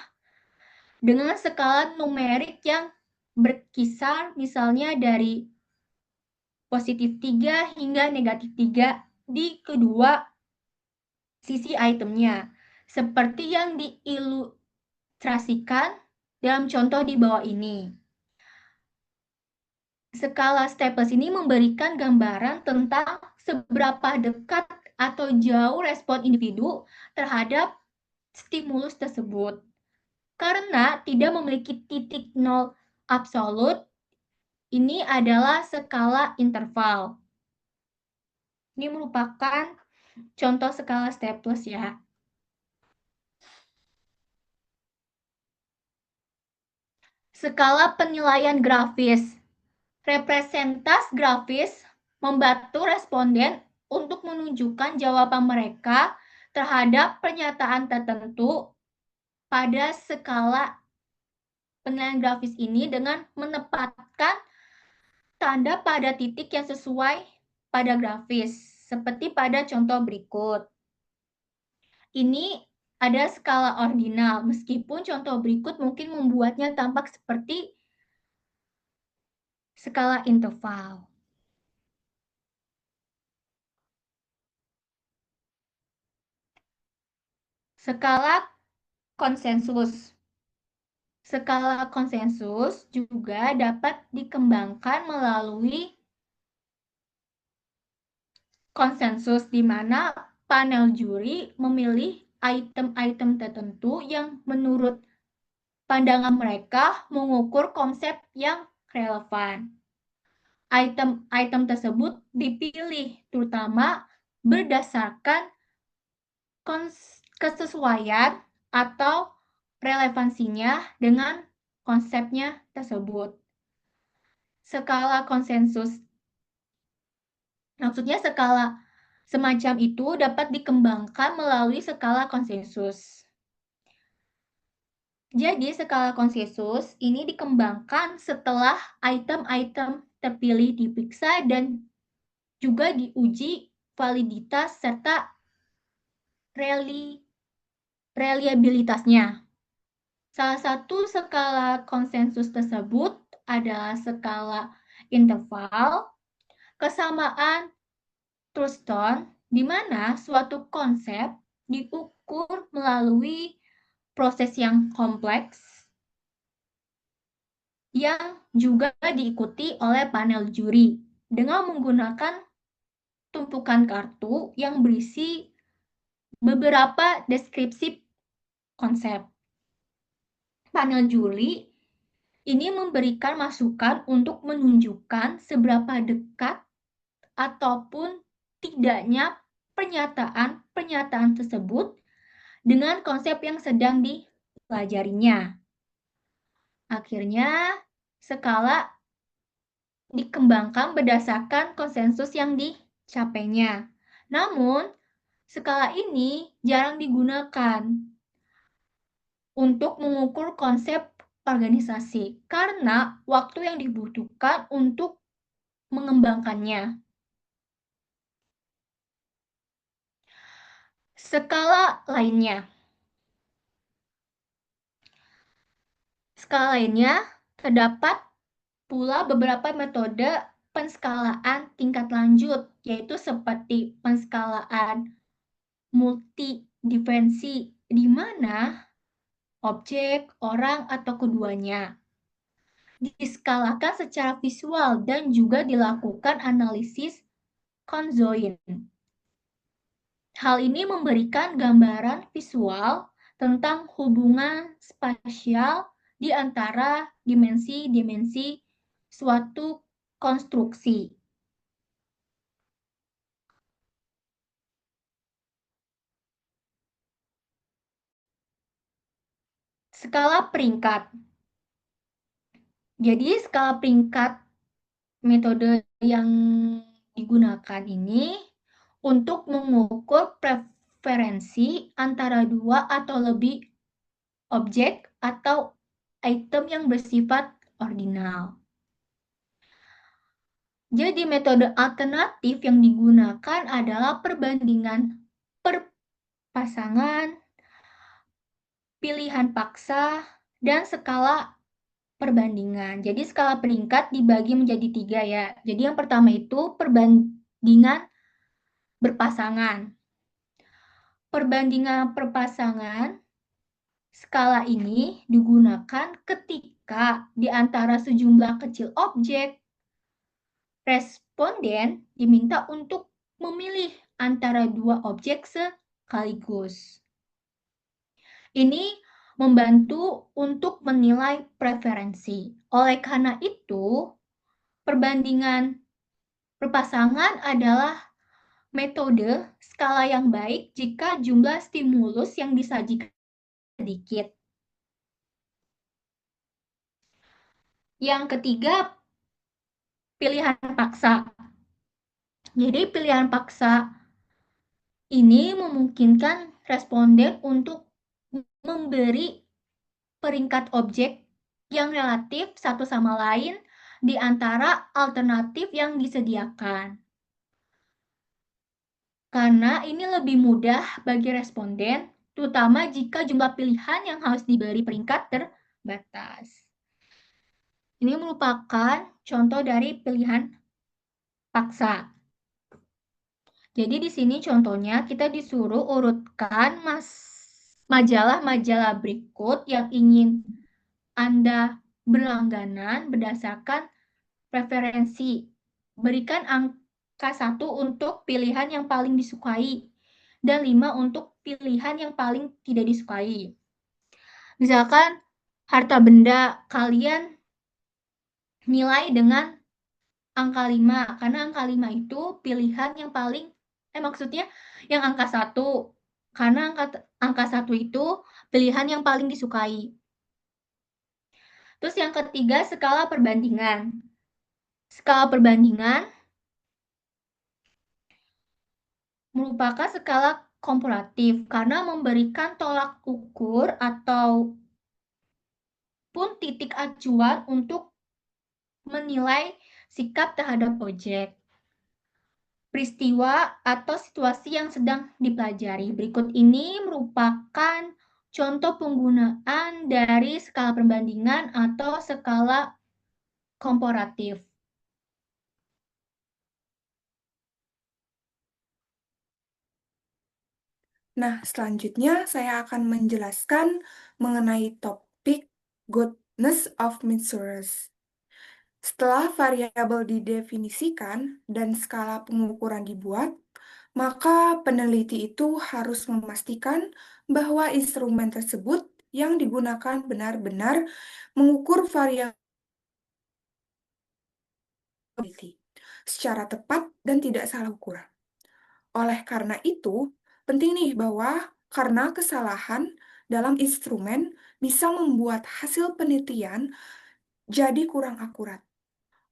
[SPEAKER 3] dengan skala numerik yang berkisar misalnya dari positif 3 hingga negatif 3 di kedua sisi itemnya, seperti yang diilustrasikan dalam contoh di bawah ini. Skala staples ini memberikan gambaran tentang seberapa dekat atau jauh respon individu terhadap stimulus tersebut. Karena tidak memiliki titik nol absolut, ini adalah skala interval. Ini merupakan contoh skala staples ya. Skala penilaian grafis. Representasi grafis membantu responden untuk menunjukkan jawaban mereka terhadap pernyataan tertentu pada skala penilaian grafis ini dengan menempatkan tanda pada titik yang sesuai pada grafis, seperti pada contoh berikut. Ini ada skala ordinal, meskipun contoh berikut mungkin membuatnya tampak seperti skala interval. Skala konsensus. Skala konsensus juga dapat dikembangkan melalui konsensus di mana panel juri memilih item-item tertentu yang menurut pandangan mereka mengukur konsep yang relevan. Item-item tersebut dipilih terutama berdasarkan kesesuaian atau relevansinya dengan konsepnya tersebut. Skala konsensus, maksudnya skala semacam itu dapat dikembangkan melalui skala konsensus. Jadi skala konsensus ini dikembangkan setelah item-item terpilih diperiksa dan juga diuji validitas serta reliabilitasnya. Salah satu skala konsensus tersebut adalah skala interval, kesamaan Thurston, di mana suatu konsep diukur melalui proses yang kompleks yang juga diikuti oleh panel juri dengan menggunakan tumpukan kartu yang berisi beberapa deskripsi konsep. Panel juri ini memberikan masukan untuk menunjukkan seberapa dekat ataupun tidaknya pernyataan tersebut dengan konsep yang sedang dipelajarinya. Akhirnya, skala dikembangkan berdasarkan konsensus yang dicapainya. Namun, skala ini jarang digunakan untuk mengukur konsep organisasi karena waktu yang dibutuhkan untuk mengembangkannya. Skala lainnya. Skala lainnya terdapat pula beberapa metode penskalaan tingkat lanjut, yaitu seperti penskalaan multidimensi, di mana objek, orang, atau keduanya diskalakan secara visual dan juga dilakukan analisis konjoin. Hal ini memberikan gambaran visual tentang hubungan spasial di antara dimensi-dimensi suatu konstruksi. Skala peringkat. Jadi skala peringkat metode yang digunakan ini untuk mengukur preferensi antara dua atau lebih objek atau item yang bersifat ordinal. Jadi metode alternatif yang digunakan adalah perbandingan perpasangan, pilihan paksa, dan skala perbandingan. Jadi skala peringkat dibagi menjadi 3 ya. Jadi yang pertama itu perbandingan berpasangan. Perbandingan perpasangan skala ini digunakan ketika di antara sejumlah kecil objek, responden diminta untuk memilih antara dua objek sekaligus. Ini membantu untuk menilai preferensi. Oleh karena itu, perbandingan perpasangan adalah metode skala yang baik jika jumlah stimulus yang disajikan sedikit. Yang ketiga, pilihan paksa. Jadi pilihan paksa ini memungkinkan responden untuk memberi peringkat objek yang relatif satu sama lain di antara alternatif yang disediakan. Karena ini lebih mudah bagi responden, terutama jika jumlah pilihan yang harus diberi peringkat terbatas. Ini merupakan contoh dari pilihan paksa. Jadi di sini contohnya kita disuruh urutkan majalah-majalah berikut yang ingin Anda berlangganan berdasarkan preferensi. Berikan angka 1 untuk pilihan yang paling disukai dan 5 untuk pilihan yang paling tidak disukai. Misalkan harta benda kalian nilai dengan angka 5 karena angka 5 itu pilihan yang paling maksudnya yang angka 1 karena angka 1 itu pilihan yang paling disukai. Terus yang ketiga, skala perbandingan. Skala perbandingan merupakan skala komparatif karena memberikan tolak ukur atau pun titik acuan untuk menilai sikap terhadap objek, peristiwa, atau situasi yang sedang dipelajari. Berikut ini merupakan contoh penggunaan dari skala perbandingan atau skala komparatif.
[SPEAKER 1] Nah, selanjutnya saya akan menjelaskan mengenai topik goodness of measures. Setelah variabel didefinisikan dan skala pengukuran dibuat, maka peneliti itu harus memastikan bahwa instrumen tersebut yang digunakan benar-benar mengukur variabel secara tepat dan tidak salah ukuran. Oleh karena itu, penting nih bahwa karena kesalahan dalam instrumen bisa membuat hasil penelitian jadi kurang akurat.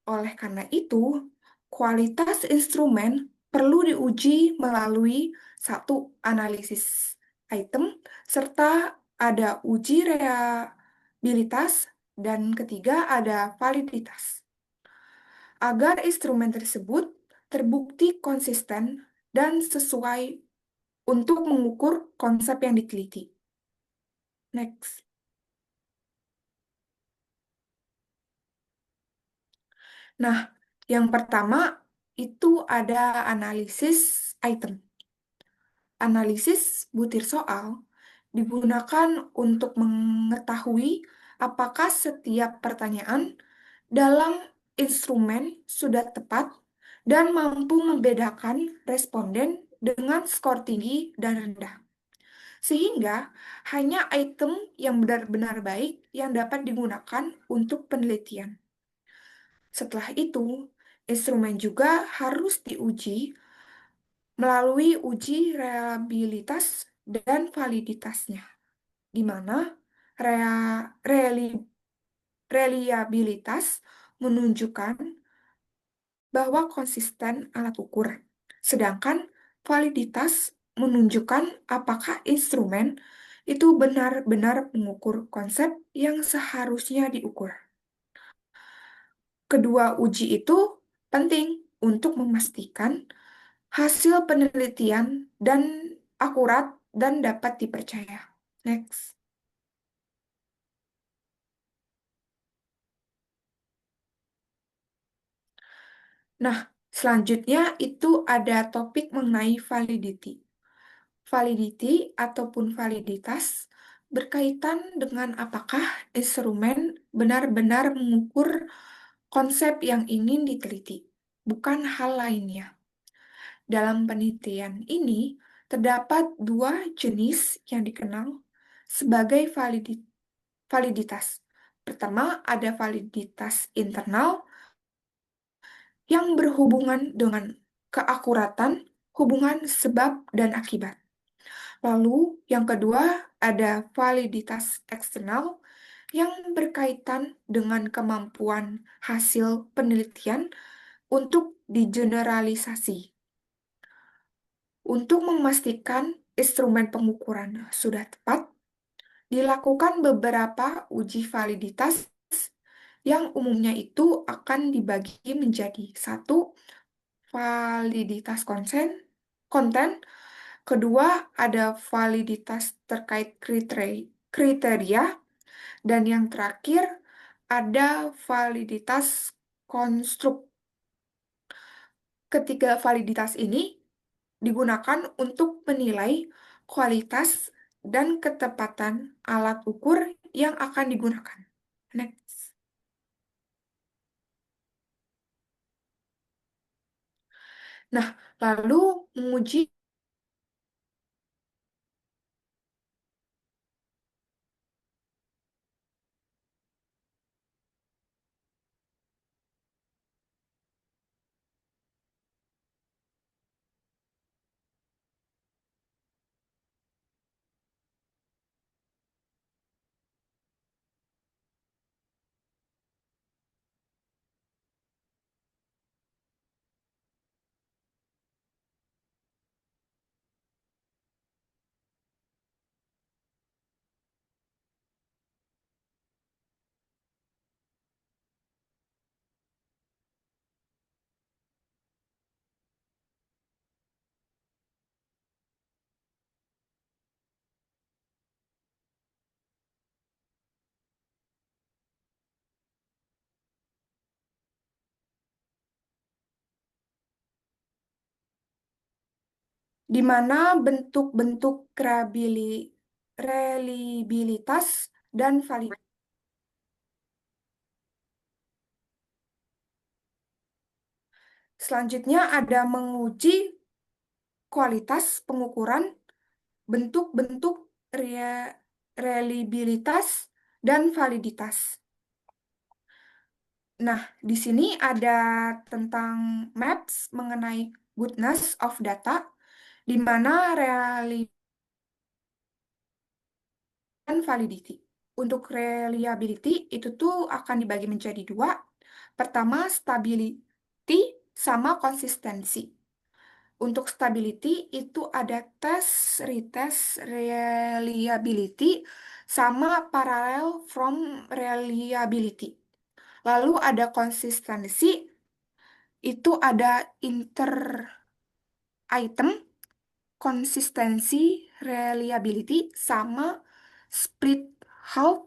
[SPEAKER 1] Oleh karena itu, kualitas instrumen perlu diuji melalui satu analisis item, serta ada uji reliabilitas, dan ketiga ada validitas. Agar instrumen tersebut terbukti konsisten dan sesuai untuk mengukur konsep yang diteliti. Next. Nah, yang pertama itu ada analisis item. Analisis butir soal digunakan untuk mengetahui apakah setiap pertanyaan dalam instrumen sudah tepat dan mampu membedakan responden dengan skor tinggi dan rendah. Sehingga hanya item yang benar-benar baik yang dapat digunakan untuk penelitian. Setelah itu, instrumen juga harus diuji melalui uji reliabilitas dan validitasnya, di mana reliabilitas menunjukkan bahwa konsisten alat ukur, sedangkan validitas menunjukkan apakah instrumen itu benar-benar mengukur konsep yang seharusnya diukur. Kedua uji itu penting untuk memastikan hasil penelitian dan akurat dan dapat dipercaya. Next. Nah, selanjutnya itu ada topik mengenai validity. Validity ataupun validitas berkaitan dengan apakah instrumen benar-benar mengukur konsep yang ingin diteliti, bukan hal lainnya. Dalam penelitian ini, terdapat dua jenis yang dikenal sebagai validitas. Pertama, ada validitas internal yang berhubungan dengan keakuratan hubungan sebab dan akibat. Lalu, yang kedua, ada validitas eksternal yang berkaitan dengan kemampuan hasil penelitian untuk digeneralisasi. Untuk memastikan instrumen pengukuran sudah tepat, dilakukan beberapa uji validitas yang umumnya itu akan dibagi menjadi satu, validitas konten, kedua ada validitas terkait kriteria, dan yang terakhir ada validitas konstruk. Ketiga validitas ini digunakan untuk menilai kualitas dan ketepatan alat ukur yang akan digunakan. Next. Nah, lalu menguji di mana bentuk-bentuk reliabilitas dan validitas. Selanjutnya ada menguji kualitas pengukuran, bentuk-bentuk reliabilitas, dan validitas. Nah, di sini ada tentang maps mengenai goodness of data, di mana dan validity. Untuk reliability itu tuh akan dibagi menjadi dua. Pertama, stability sama konsistensi. Untuk stability itu ada tes, retest, reliability, sama parallel from reliability. Lalu ada konsistensi, itu ada inter item, konsistensi, reliability, sama split half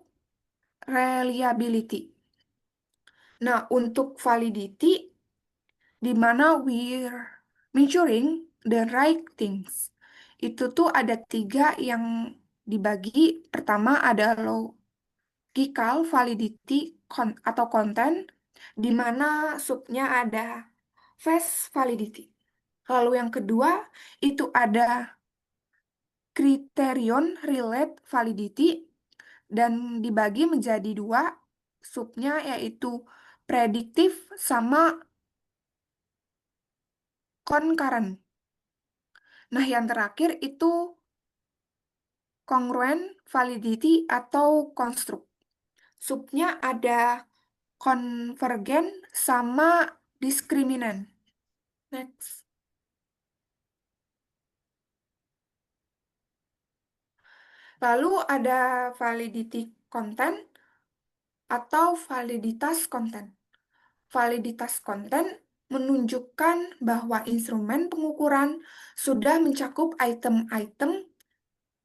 [SPEAKER 1] reliability. Nah, untuk validity, di mana we're measuring the right things. Itu tuh ada tiga yang dibagi. Pertama ada logical validity atau content, di mana subnya ada face validity. Lalu yang kedua itu ada criterion relate validity dan dibagi menjadi dua subnya yaitu prediktif sama concurrent. Nah, yang terakhir itu congruent validity atau konstruk. Subnya ada konvergen sama diskriminan. Next. Lalu ada validity content atau validitas konten. Validitas konten menunjukkan bahwa instrumen pengukuran sudah mencakup item-item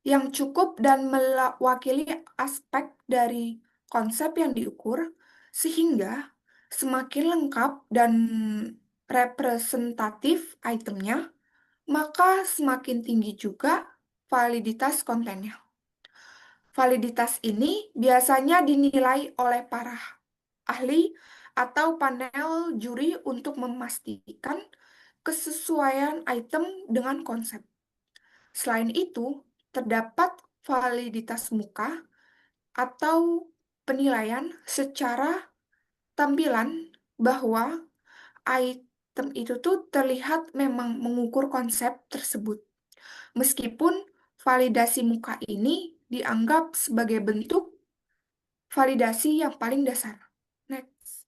[SPEAKER 1] yang cukup dan mewakili aspek dari konsep yang diukur, sehingga semakin lengkap dan representatif itemnya, maka semakin tinggi juga validitas kontennya. Validitas ini biasanya dinilai oleh para ahli atau panel juri untuk memastikan kesesuaian item dengan konsep. Selain itu, terdapat validitas muka atau penilaian secara tampilan bahwa item itu tuh terlihat memang mengukur konsep tersebut. Meskipun validasi muka ini dianggap sebagai bentuk validasi yang paling dasar. Next.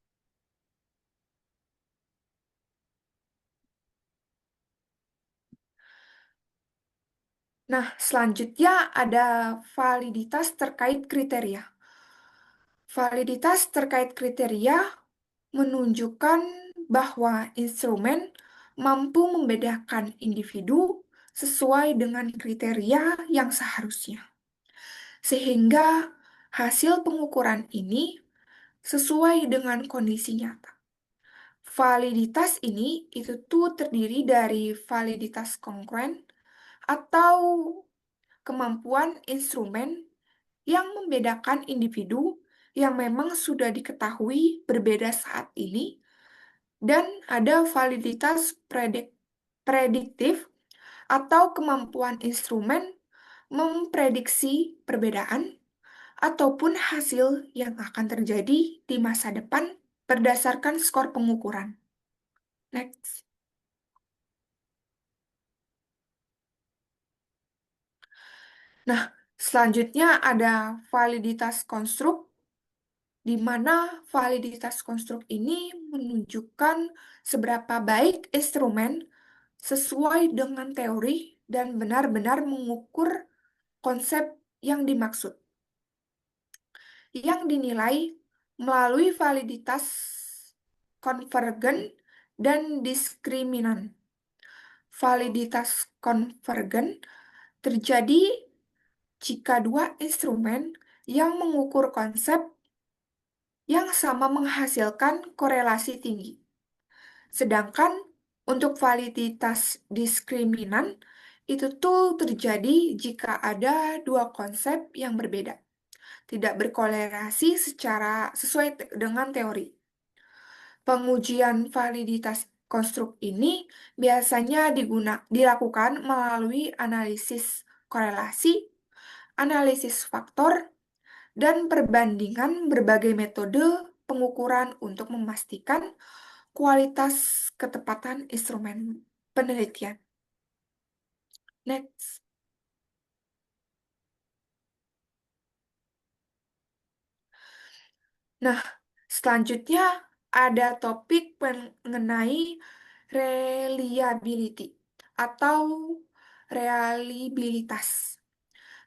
[SPEAKER 1] Nah, selanjutnya ada validitas terkait kriteria. Validitas terkait kriteria menunjukkan bahwa instrumen mampu membedakan individu sesuai dengan kriteria yang seharusnya, sehingga hasil pengukuran ini sesuai dengan kondisi nyata. Validitas ini itu tuh terdiri dari validitas kongruen atau kemampuan instrumen yang membedakan individu yang memang sudah diketahui berbeda saat ini, dan ada validitas prediktif atau kemampuan instrumen memprediksi perbedaan ataupun hasil yang akan terjadi di masa depan berdasarkan skor pengukuran. Next. Nah, selanjutnya ada validitas konstruk, di mana validitas konstruk ini menunjukkan seberapa baik instrumen sesuai dengan teori dan benar-benar mengukur konsep yang dimaksud, yang dinilai melalui validitas konvergen dan diskriminan. Validitas konvergen terjadi jika dua instrumen yang mengukur konsep yang sama menghasilkan korelasi tinggi. Sedangkan untuk validitas diskriminan itu tuh terjadi jika ada dua konsep yang berbeda, tidak berkorelasi secara sesuai dengan teori. Pengujian validitas konstruk ini biasanya dilakukan melalui analisis korelasi, analisis faktor, dan perbandingan berbagai metode pengukuran untuk memastikan kualitas ketepatan instrumen penelitian. Next. Nah, selanjutnya ada topik mengenai reliability atau reliabilitas.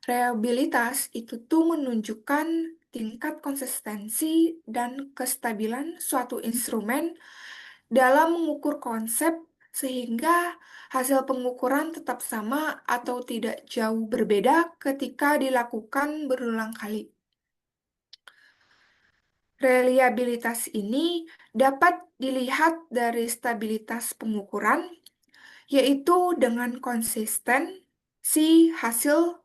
[SPEAKER 1] Reliabilitas itu tuh menunjukkan tingkat konsistensi dan kestabilan suatu instrumen dalam mengukur konsep sehingga hasil pengukuran tetap sama atau tidak jauh berbeda ketika dilakukan berulang kali. Reliabilitas ini dapat dilihat dari stabilitas pengukuran, yaitu dengan konsisten si hasil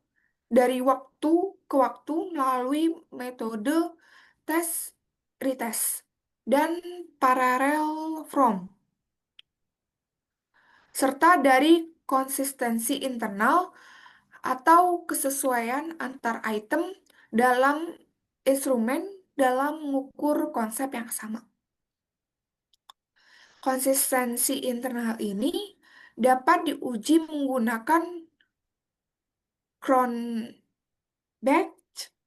[SPEAKER 1] dari waktu ke waktu melalui metode tes, retest, dan parallel from, serta dari konsistensi internal atau kesesuaian antar item dalam instrumen dalam mengukur konsep yang sama. Konsistensi internal ini dapat diuji menggunakan Cronbach,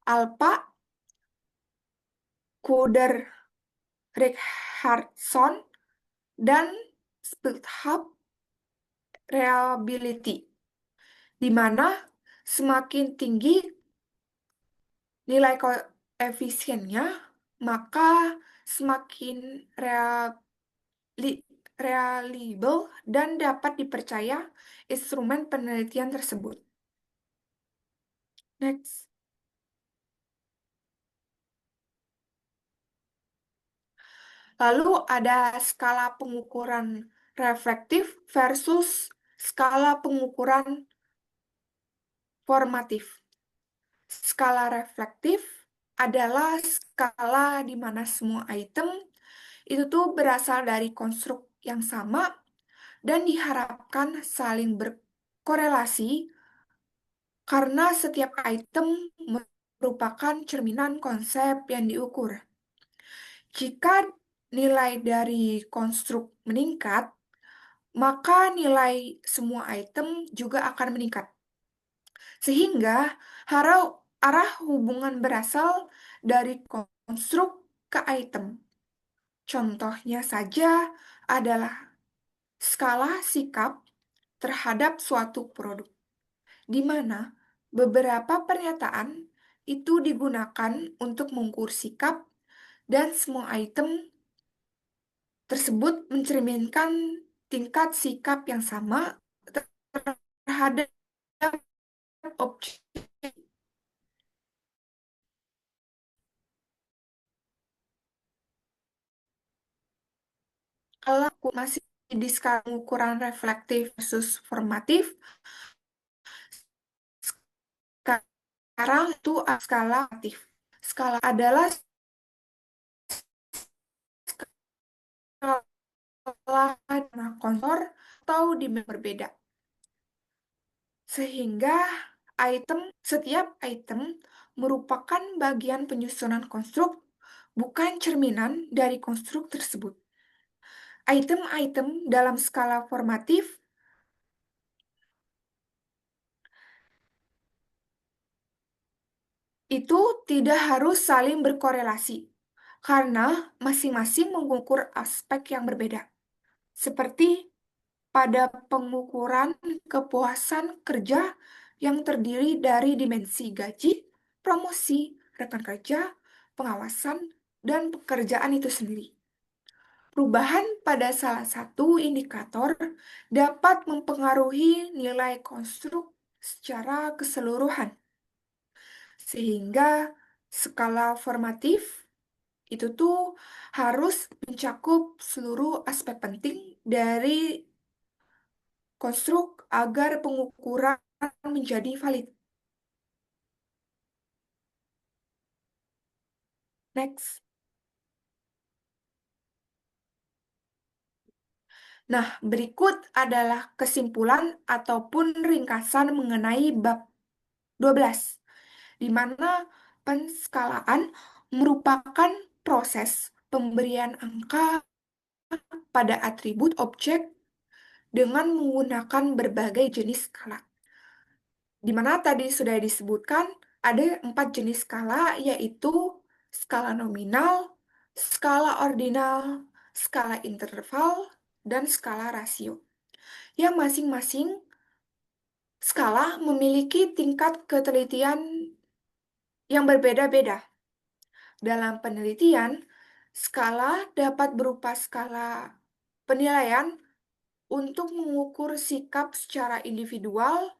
[SPEAKER 1] Alpha, Coder, Richardson, dan Speedhub Reliability, di mana semakin tinggi nilai koefisiennya, maka semakin reliable dan dapat dipercaya instrumen penelitian tersebut. Next. Lalu ada skala pengukuran reflektif versus skala pengukuran formatif. Skala reflektif adalah skala di mana semua item itu tuh berasal dari konstruk yang sama dan diharapkan saling berkorelasi karena setiap item merupakan cerminan konsep yang diukur. Jika nilai dari konstruk meningkat, maka nilai semua item juga akan meningkat. Sehingga arah hubungan berasal dari konstruk ke item. Contohnya saja adalah skala sikap terhadap suatu produk, di mana beberapa pernyataan itu digunakan untuk mengukur sikap dan semua item tersebut mencerminkan tingkat sikap yang sama terhadap objek. Kalau aku masih di skala ukuran reflektif versus formatif, sekarang itu skala aktif. Skala adalah skala konsor atau dimensi berbeda. Sehingga setiap item merupakan bagian penyusunan konstruk, bukan cerminan dari konstruk tersebut. Item-item dalam skala formatif itu tidak harus saling berkorelasi, karena masing-masing mengukur aspek yang berbeda. Seperti pada pengukuran kepuasan kerja yang terdiri dari dimensi gaji, promosi, rekan kerja, pengawasan, dan pekerjaan itu sendiri. Perubahan pada salah satu indikator dapat mempengaruhi nilai konstruk secara keseluruhan, sehingga skala formatif itu tuh harus mencakup seluruh aspek penting dari konstruk agar pengukuran menjadi valid. Next. Nah, berikut adalah kesimpulan ataupun ringkasan mengenai bab 12, di mana penskalaan merupakan proses pemberian angka pada atribut objek dengan menggunakan berbagai jenis skala. Di mana tadi sudah disebutkan ada 4 jenis skala, yaitu skala nominal, skala ordinal, skala interval, dan skala rasio, yang masing-masing skala memiliki tingkat ketelitian yang berbeda-beda. Dalam penelitian, skala dapat berupa skala penilaian untuk mengukur sikap secara individual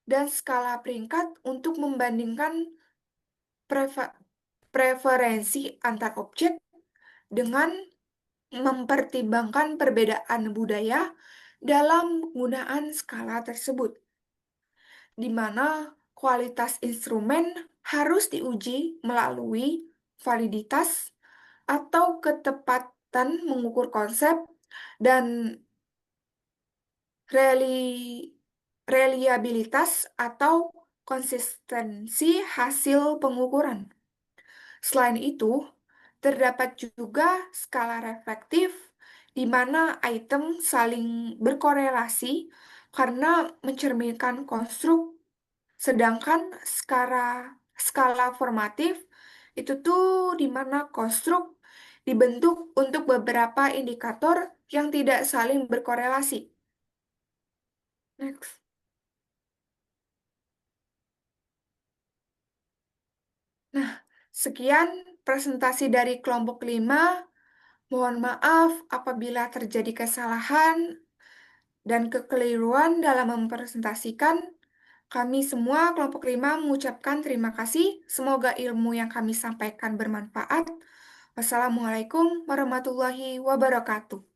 [SPEAKER 1] dan skala peringkat untuk membandingkan preferensi antar objek dengan mempertimbangkan perbedaan budaya dalam penggunaan skala tersebut, di mana kualitas instrumen harus diuji melalui validitas atau ketepatan mengukur konsep dan reli- reliabilitas atau konsistensi hasil pengukuran. Selain itu, terdapat juga skala reflektif di mana item saling berkorelasi karena mencerminkan konstruk, sedangkan skala formatif itu tuh di mana konstruk dibentuk untuk beberapa indikator yang tidak saling berkorelasi. Next. Nah, sekian presentasi dari kelompok 5. Mohon maaf apabila terjadi kesalahan dan kekeliruan dalam mempresentasikan. Kami semua kelompok 5 mengucapkan terima kasih. Semoga ilmu yang kami sampaikan bermanfaat. Wassalamualaikum warahmatullahi wabarakatuh.